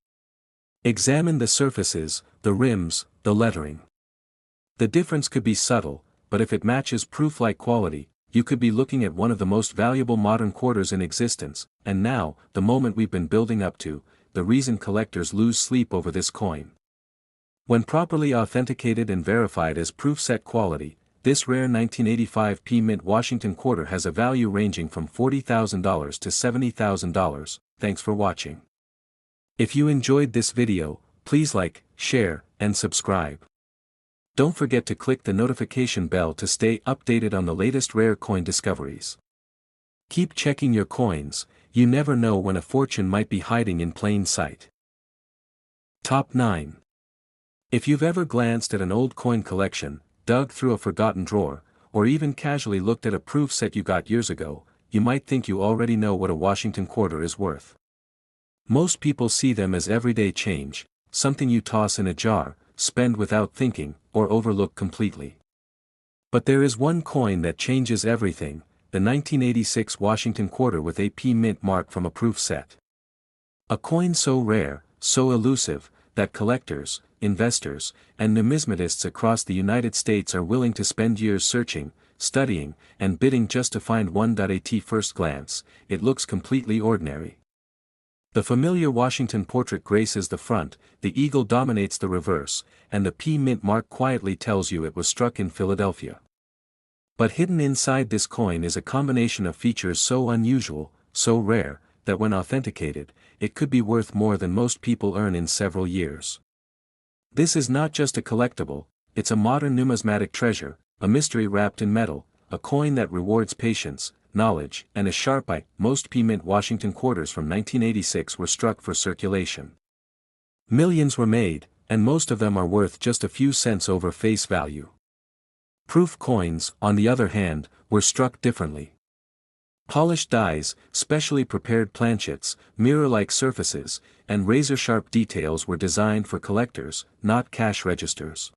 Examine the surfaces, the rims, the lettering. The difference could be subtle, but if it matches proof-like quality, you could be looking at one of the most valuable modern quarters in existence. And now, the moment we've been building up to, the reason collectors lose sleep over this coin. When properly authenticated and verified as proof-set quality, this rare 1985 P Mint Washington quarter has a value ranging from $40,000 to $70,000. Thanks for watching. If you enjoyed this video, please like, share, and subscribe. Don't forget to click the notification bell to stay updated on the latest rare coin discoveries. Keep checking your coins, you never know when a fortune might be hiding in plain sight. Top 9. If you've ever glanced at an old coin collection, dug through a forgotten drawer, or even casually looked at a proof set you got years ago, you might think you already know what a Washington quarter is worth. Most people see them as everyday change, something you toss in a jar, spend without thinking, or overlook completely. But there is one coin that changes everything, the 1986 Washington quarter with a P Mint mark from a proof set. A coin so rare, so elusive, that collectors, investors, and numismatists across the United States are willing to spend years searching, studying, and bidding just to find one. At first glance, it looks completely ordinary. The familiar Washington portrait graces the front, the eagle dominates the reverse, and the P Mint mark quietly tells you it was struck in Philadelphia. But hidden inside this coin is a combination of features so unusual, so rare, that when authenticated, it could be worth more than most people earn in several years. This is not just a collectible, it's a modern numismatic treasure, a mystery wrapped in metal, a coin that rewards patience, knowledge, and a sharp eye. Most P Mint Washington quarters from 1986 were struck for circulation. Millions were made, and most of them are worth just a few cents over face value. Proof coins, on the other hand, were struck differently. Polished dies, specially prepared planchets, mirror-like surfaces, and razor-sharp details were designed for collectors, not cash registers.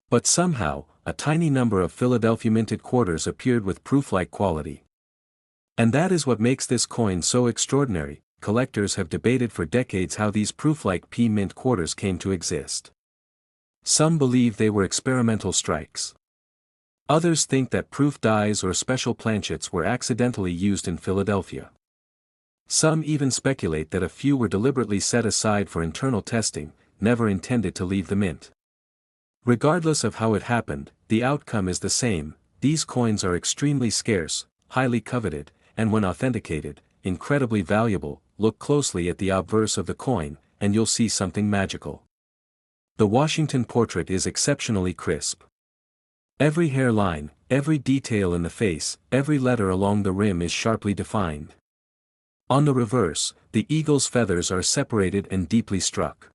But somehow, a tiny number of Philadelphia minted quarters appeared with proof-like quality. And that is what makes this coin so extraordinary. Collectors have debated for decades how these proof-like P Mint quarters came to exist. Some believe they were experimental strikes. Others think that proof dies or special planchets were accidentally used in Philadelphia. Some even speculate that a few were deliberately set aside for internal testing, never intended to leave the mint. Regardless of how it happened, the outcome is the same. These coins are extremely scarce, highly coveted, and when authenticated, incredibly valuable. Look closely at the obverse of the coin, and you'll see something magical. The Washington portrait is exceptionally crisp. Every hairline, every detail in the face, every letter along the rim is sharply defined. On the reverse, the eagle's feathers are separated and deeply struck.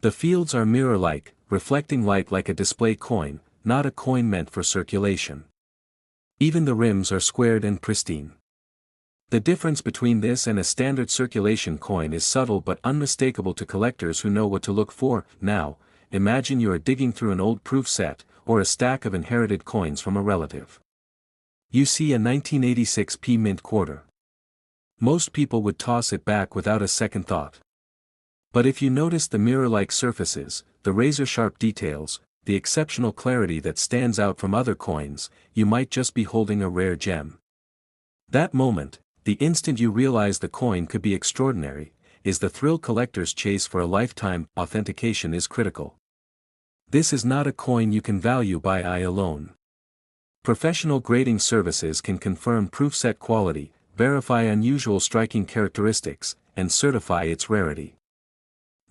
The fields are mirror-like, reflecting light like a display coin, not a coin meant for circulation. Even the rims are squared and pristine. The difference between this and a standard circulation coin is subtle but unmistakable to collectors who know what to look for. Now, imagine you are digging through an old proof set, or a stack of inherited coins from a relative. You see a 1986 P Mint quarter. Most people would toss it back without a second thought. But if you notice the mirror-like surfaces, the razor-sharp details, the exceptional clarity that stands out from other coins, you might just be holding a rare gem. That moment, the instant you realize the coin could be extraordinary, is the thrill collectors chase for a lifetime. Authentication is critical. This is not a coin you can value by eye alone. Professional grading services can confirm proof set quality, verify unusual striking characteristics, and certify its rarity.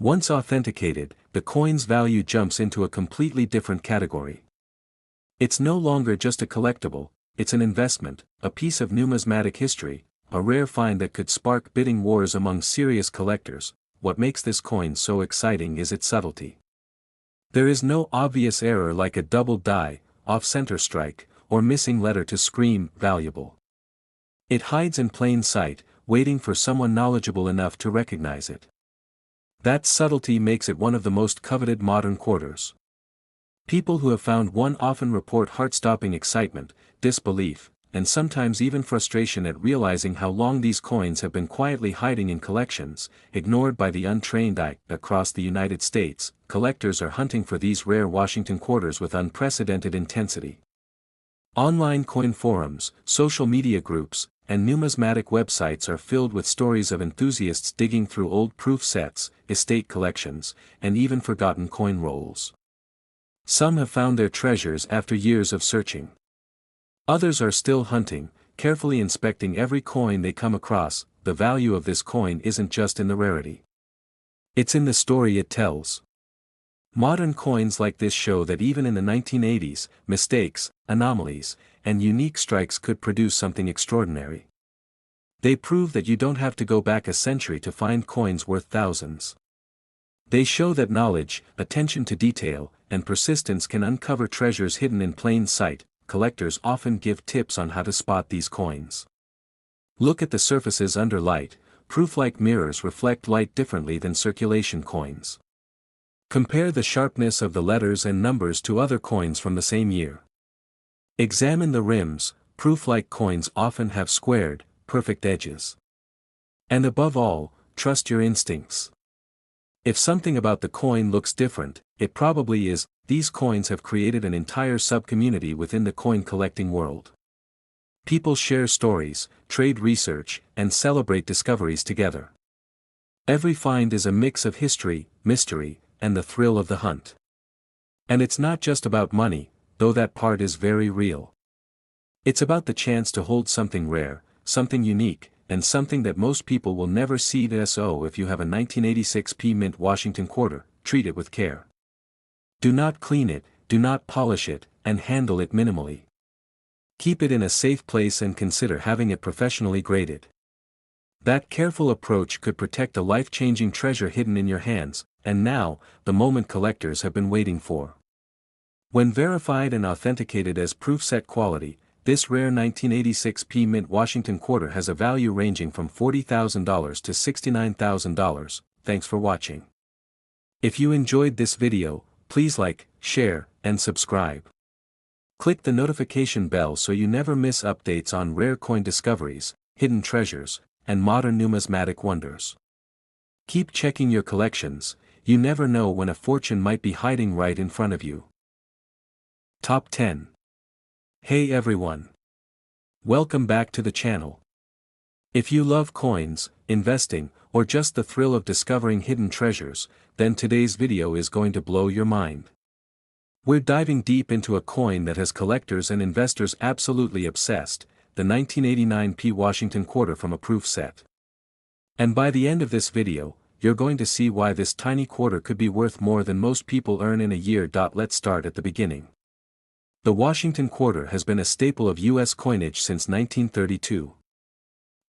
Once authenticated, the coin's value jumps into a completely different category. It's no longer just a collectible, it's an investment, a piece of numismatic history, a rare find that could spark bidding wars among serious collectors. What makes this coin so exciting is its subtlety. There is no obvious error like a double die, off-center strike, or missing letter to scream valuable. It hides in plain sight, waiting for someone knowledgeable enough to recognize it. That subtlety makes it one of the most coveted modern quarters. People who have found one often report heart-stopping excitement, disbelief, and sometimes even frustration at realizing how long these coins have been quietly hiding in collections, ignored by the untrained eye. Across the United States, collectors are hunting for these rare Washington quarters with unprecedented intensity. Online coin forums, social media groups, and numismatic websites are filled with stories of enthusiasts digging through old proof sets, estate collections, and even forgotten coin rolls. Some have found their treasures after years of searching. Others are still hunting, carefully inspecting every coin they come across. The value of this coin isn't just in the rarity. It's in the story it tells. Modern coins like this show that even in the 1980s, mistakes, anomalies, and unique strikes could produce something extraordinary. They prove that you don't have to go back a century to find coins worth thousands. They show that knowledge, attention to detail, and persistence can uncover treasures hidden in plain sight. Collectors often give tips on how to spot these coins. Look at the surfaces under light. Proof-like mirrors reflect light differently than circulation coins. Compare the sharpness of the letters and numbers to other coins from the same year. Examine the rims. Proof-like coins often have squared, perfect edges. And above all, trust your instincts. If something about the coin looks different, it probably is. These coins have created an entire sub-community within the coin collecting world. People share stories, trade research, and celebrate discoveries together. Every find is a mix of history, mystery, and the thrill of the hunt. And it's not just about money, though that part is very real. It's about the chance to hold something rare, something unique, and something that most people will never see. So if you have a 1986 P Mint Washington quarter, treat it with care. Do not clean it, do not polish it, and handle it minimally. Keep it in a safe place and consider having it professionally graded. That careful approach could protect a life-changing treasure hidden in your hands, and now, the moment collectors have been waiting for. When verified and authenticated as proof set quality, this rare 1986 P Mint Washington quarter has a value ranging from $40,000 to $69,000. Thanks for watching. If you enjoyed this video, please like, share, and subscribe. Click the notification bell so you never miss updates on rare coin discoveries, hidden treasures, and modern numismatic wonders. Keep checking your collections. You never know when a fortune might be hiding right in front of you. Top 10. Hey everyone. Welcome back to the channel. If you love coins, investing, or just the thrill of discovering hidden treasures, then today's video is going to blow your mind. We're diving deep into a coin that has collectors and investors absolutely obsessed, the 1989 P Washington quarter from a proof set. And by the end of this video, you're going to see why this tiny quarter could be worth more than most people earn in a year. Let's start at the beginning. The Washington quarter has been a staple of U.S. coinage since 1932.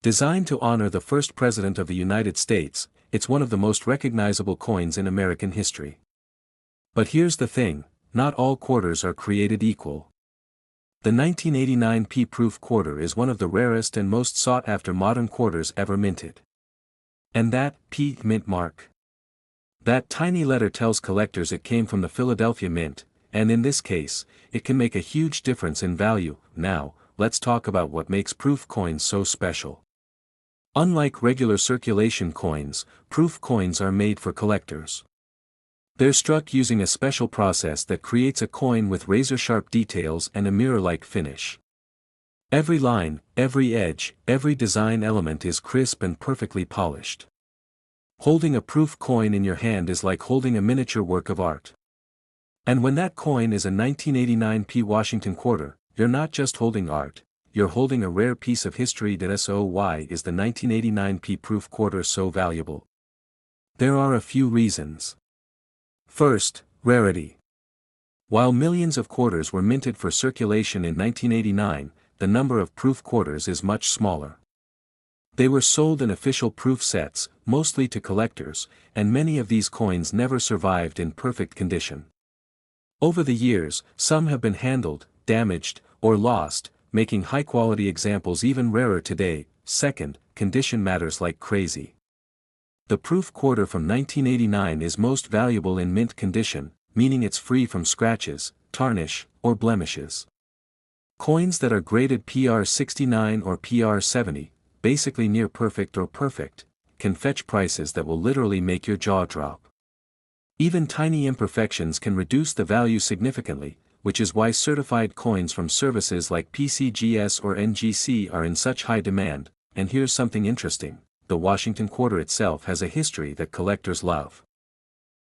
Designed to honor the first president of the United States, it's one of the most recognizable coins in American history. But here's the thing, not all quarters are created equal. The 1989 P proof quarter is one of the rarest and most sought-after modern quarters ever minted. And that P mint mark. That tiny letter tells collectors it came from the Philadelphia Mint, and in this case, it can make a huge difference in value. Now, let's talk about what makes proof coins so special. Unlike regular circulation coins, proof coins are made for collectors. They're struck using a special process that creates a coin with razor-sharp details and a mirror-like finish. Every line, every edge, every design element is crisp and perfectly polished. Holding a proof coin in your hand is like holding a miniature work of art. And when that coin is a 1989 P Washington quarter, you're not just holding art, you're holding a rare piece of history. So why is the 1989 P proof quarter so valuable? There are a few reasons. First, rarity. While millions of quarters were minted for circulation in 1989, the number of proof quarters is much smaller. They were sold in official proof sets, mostly to collectors, and many of these coins never survived in perfect condition. Over the years, some have been handled, damaged, or lost, making high-quality examples even rarer today. Second, condition matters like crazy. The proof quarter from 1989 is most valuable in mint condition, meaning it's free from scratches, tarnish, or blemishes. Coins that are graded PR69 or PR70, basically near perfect or perfect, can fetch prices that will literally make your jaw drop. Even tiny imperfections can reduce the value significantly, which is why certified coins from services like PCGS or NGC are in such high demand. And here's something interesting: the Washington quarter itself has a history that collectors love.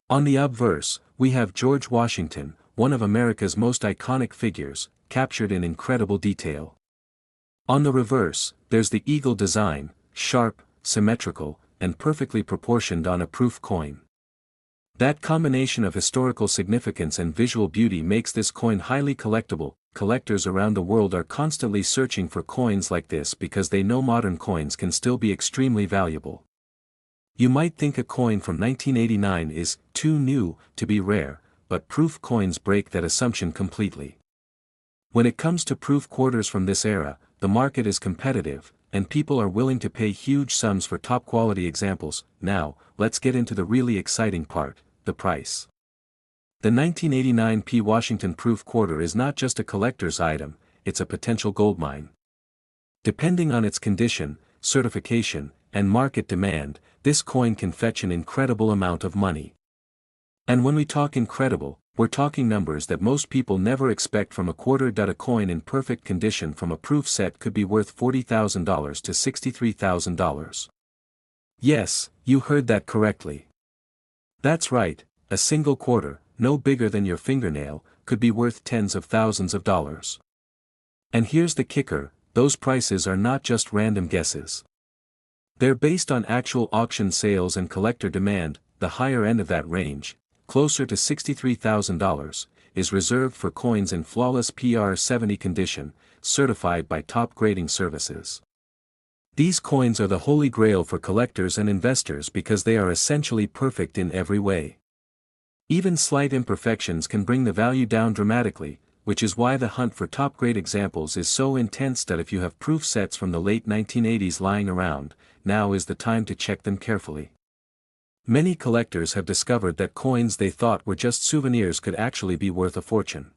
On the obverse, we have George Washington, one of America's most iconic figures, captured in incredible detail. On the reverse, there's the eagle design, sharp, symmetrical, and perfectly proportioned on a proof coin. That combination of historical significance and visual beauty makes this coin highly collectible. Collectors around the world are constantly searching for coins like this because they know modern coins can still be extremely valuable. You might think a coin from 1989 is too new to be rare, but proof coins break that assumption completely. When it comes to proof quarters from this era, the market is competitive, and people are willing to pay huge sums for top-quality examples. Now, let's get into the really exciting part: the price. The 1989 P. Washington proof quarter is not just a collector's item, it's a potential goldmine. Depending on its condition, certification, and market demand, this coin can fetch an incredible amount of money. And when we talk incredible, we're talking numbers that most people never expect from a quarter. A coin in perfect condition from a proof set could be worth $40,000 to $63,000. Yes, you heard that correctly. That's right, a single quarter, no bigger than your fingernail, could be worth tens of thousands of dollars. And here's the kicker: those prices are not just random guesses. They're based on actual auction sales and collector demand. The higher end of that range, closer to $63,000, is reserved for coins in flawless PR70 condition, certified by top grading services. These coins are the holy grail for collectors and investors because they are essentially perfect in every way. Even slight imperfections can bring the value down dramatically, which is why the hunt for top-grade examples is so intense. That if you have proof sets from the late 1980s lying around, now is the time to check them carefully. Many collectors have discovered that coins they thought were just souvenirs could actually be worth a fortune.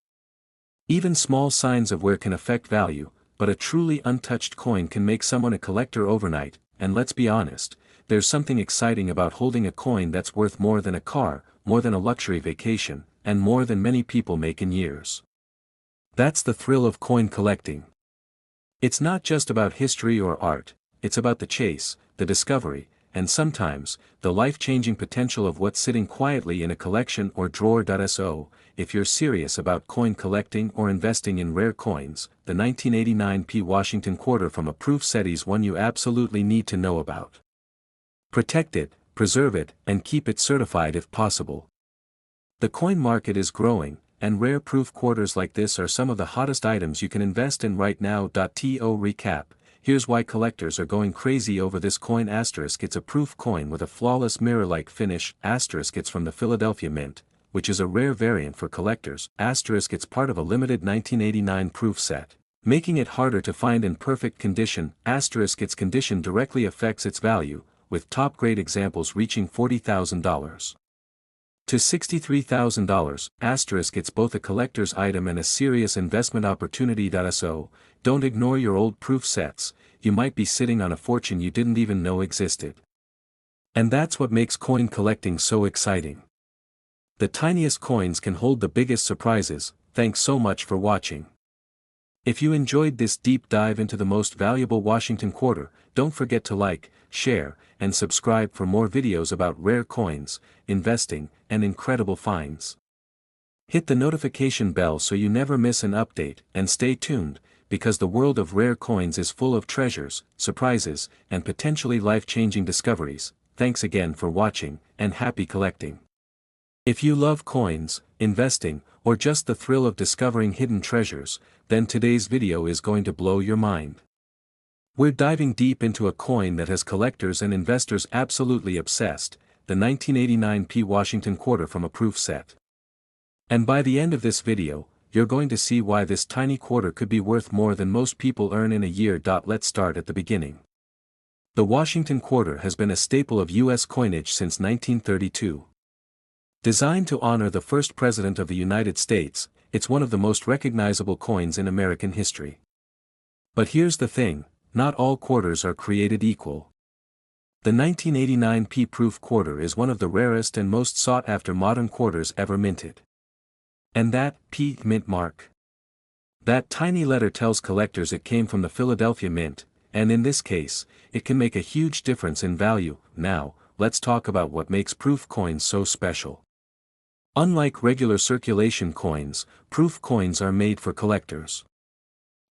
Even small signs of wear can affect value, but a truly untouched coin can make someone a collector overnight. And let's be honest, there's something exciting about holding a coin that's worth more than a car, more than a luxury vacation, and more than many people make in years. That's the thrill of coin collecting. It's not just about history or art, it's about the chase, the discovery, and sometimes, the life-changing potential of what's sitting quietly in a collection or drawer. So, if you're serious about coin collecting or investing in rare coins, the 1989 P. Washington quarter from a proof set is one you absolutely need to know about. Protect it, preserve it, and keep it certified if possible. The coin market is growing, and rare proof quarters like this are some of the hottest items you can invest in right now. To recap, here's why collectors are going crazy over this coin. It's a proof coin with a flawless mirror-like finish. It's from the Philadelphia Mint, which is a rare variant for collectors. It's part of a limited 1989 proof set, making it harder to find in perfect condition. Its condition directly affects its value, with top-grade examples reaching $40,000 to $63,000. It's both a collector's item and a serious investment opportunity. So, don't ignore your old proof sets, you might be sitting on a fortune you didn't even know existed. And that's what makes coin collecting so exciting. The tiniest coins can hold the biggest surprises. Thanks so much for watching. If you enjoyed this deep dive into the most valuable Washington quarter, don't forget to like, share, and subscribe for more videos about rare coins, investing, and incredible finds. Hit the notification bell so you never miss an update, and stay tuned, because the world of rare coins is full of treasures, surprises, and potentially life-changing discoveries. Thanks again for watching, and happy collecting. If you love coins, investing, or just the thrill of discovering hidden treasures, then today's video is going to blow your mind. We're diving deep into a coin that has collectors and investors absolutely obsessed, the 1989 P. Washington quarter from a proof set. And by the end of this video, you're going to see why this tiny quarter could be worth more than most people earn in a year. Let's start at the beginning. The Washington quarter has been a staple of U.S. coinage since 1932. Designed to honor the first president of the United States, it's one of the most recognizable coins in American history. But here's the thing, not all quarters are created equal. The 1989 P-proof quarter is one of the rarest and most sought-after modern quarters ever minted. And that P mint mark. That tiny letter tells collectors it came from the Philadelphia Mint, and in this case, it can make a huge difference in value. Now, let's talk about what makes proof coins so special. Unlike regular circulation coins, proof coins are made for collectors.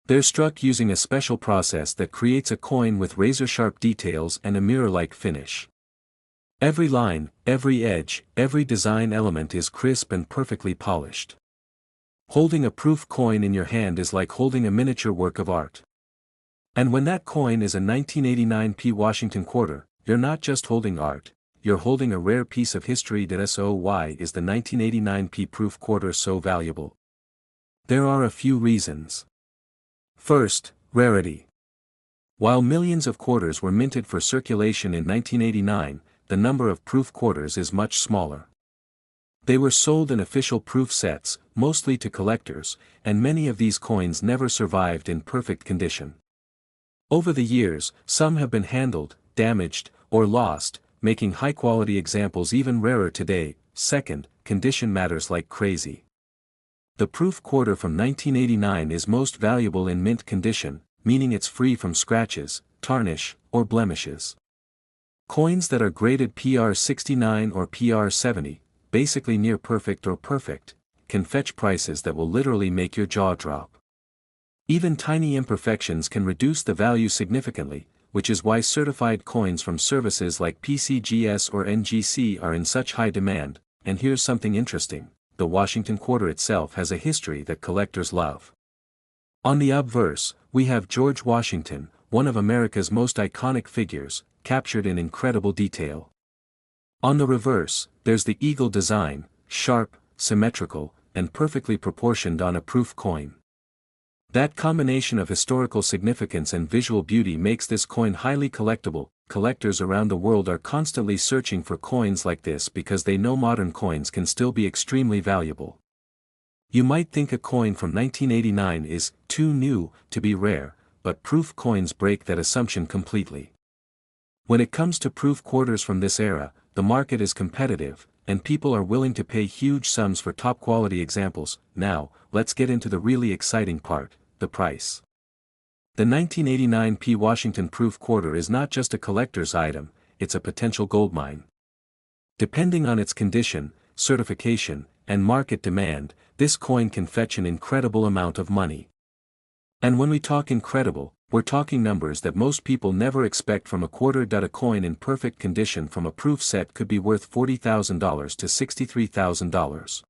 They're struck using a special process that creates a coin with razor-sharp details and a mirror-like finish. Every line, every edge, every design element is crisp and perfectly polished. Holding a proof coin in your hand is like holding a miniature work of art. And when that coin is a 1989 P Washington quarter, you're not just holding art, you're holding a rare piece of history. So why is the 1989 P proof quarter so valuable? There are a few reasons. First, rarity. While millions of quarters were minted for circulation in 1989, the number of proof quarters is much smaller. They were sold in official proof sets, mostly to collectors, and many of these coins never survived in perfect condition. Over the years, some have been handled, damaged, or lost, making high-quality examples even rarer today. Second, condition matters like crazy. The proof quarter from 1989 is most valuable in mint condition, meaning it's free from scratches, tarnish, or blemishes. Coins that are graded PR69 or PR70, basically near perfect or perfect, can fetch prices that will literally make your jaw drop. Even tiny imperfections can reduce the value significantly, which is why certified coins from services like PCGS or NGC are in such high demand. And here's something interesting, the Washington quarter itself has a history that collectors love. On the obverse, we have George Washington, one of America's most iconic figures, captured in incredible detail. On the reverse, there's the eagle design, sharp, symmetrical, and perfectly proportioned on a proof coin. That combination of historical significance and visual beauty makes this coin highly collectible. Collectors around the world are constantly searching for coins like this because they know modern coins can still be extremely valuable. You might think a coin from 1989 is too new to be rare, but proof coins break that assumption completely. When it comes to proof quarters from this era, the market is competitive, and people are willing to pay huge sums for top-quality examples. Now, let's get into the really exciting part, the price. The 1989 P Washington proof quarter is not just a collector's item, it's a potential goldmine. Depending on its condition, certification, and market demand, this coin can fetch an incredible amount of money. And when we talk incredible, we're talking numbers that most people never expect from a quarter. A coin in perfect condition from a proof set could be worth $40,000 to $63,000.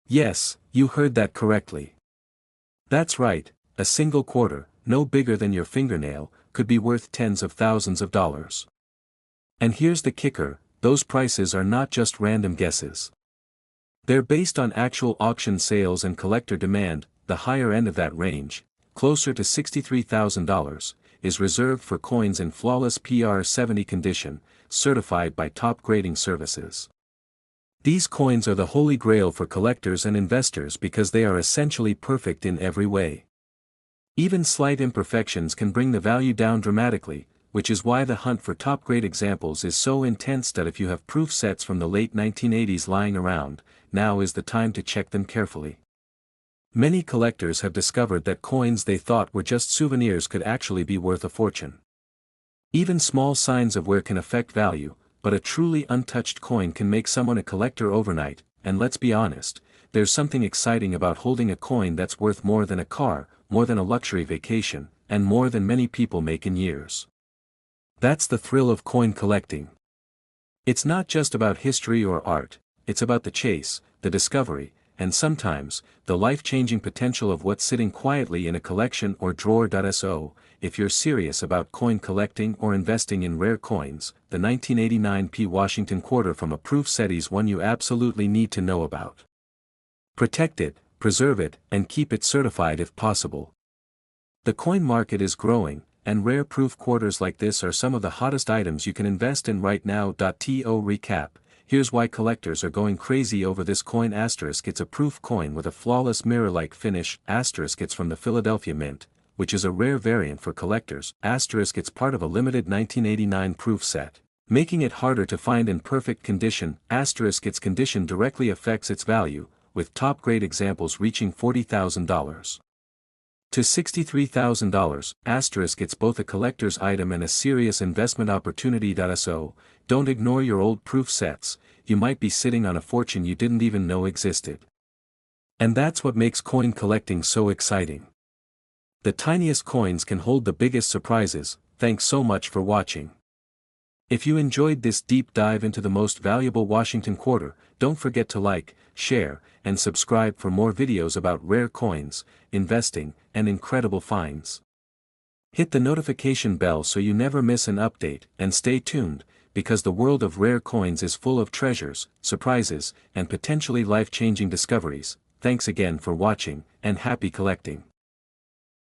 Yes, you heard that correctly. That's right, a single quarter, no bigger than your fingernail, could be worth tens of thousands of dollars. And here's the kicker, those prices are not just random guesses. They're based on actual auction sales and collector demand. The higher end of that range, closer to $63,000, is reserved for coins in flawless PR70 condition, certified by top grading services. These coins are the holy grail for collectors and investors because they are essentially perfect in every way. Even slight imperfections can bring the value down dramatically, which is why the hunt for top-grade examples is so intense. That if you have proof sets from the late 1980s lying around, now is the time to check them carefully. Many collectors have discovered that coins they thought were just souvenirs could actually be worth a fortune. Even small signs of wear can affect value, but a truly untouched coin can make someone a collector overnight. And let's be honest, there's something exciting about holding a coin that's worth more than a car, more than a luxury vacation, and more than many people make in years. That's the thrill of coin collecting. It's not just about history or art, it's about the chase, the discovery, and sometimes, the life-changing potential of what's sitting quietly in a collection or drawer. So, if you're serious about coin collecting or investing in rare coins, the 1989 P Washington quarter from a proof set is one you absolutely need to know about. Protect it, preserve it, and keep it certified if possible. The coin market is growing, and rare proof quarters like this are some of the hottest items you can invest in right now. To recap, here's why collectors are going crazy over this coin. It's a proof coin with a flawless mirror-like finish. It's from the Philadelphia Mint, which is a rare variant for collectors. It's part of a limited 1989 proof set, making it harder to find in perfect condition. Its condition directly affects its value, with top-grade examples reaching $40,000 to $63,000. It's both a collector's item and a serious investment opportunity. So, don't ignore your old proof sets, you might be sitting on a fortune you didn't even know existed. And that's what makes coin collecting so exciting. The tiniest coins can hold the biggest surprises. Thanks so much for watching. If you enjoyed this deep dive into the most valuable Washington quarter, don't forget to like, share, and subscribe for more videos about rare coins, investing, and incredible finds. Hit the notification bell so you never miss an update, and stay tuned, because the world of rare coins is full of treasures, surprises, and potentially life-changing discoveries. Thanks again for watching, and happy collecting.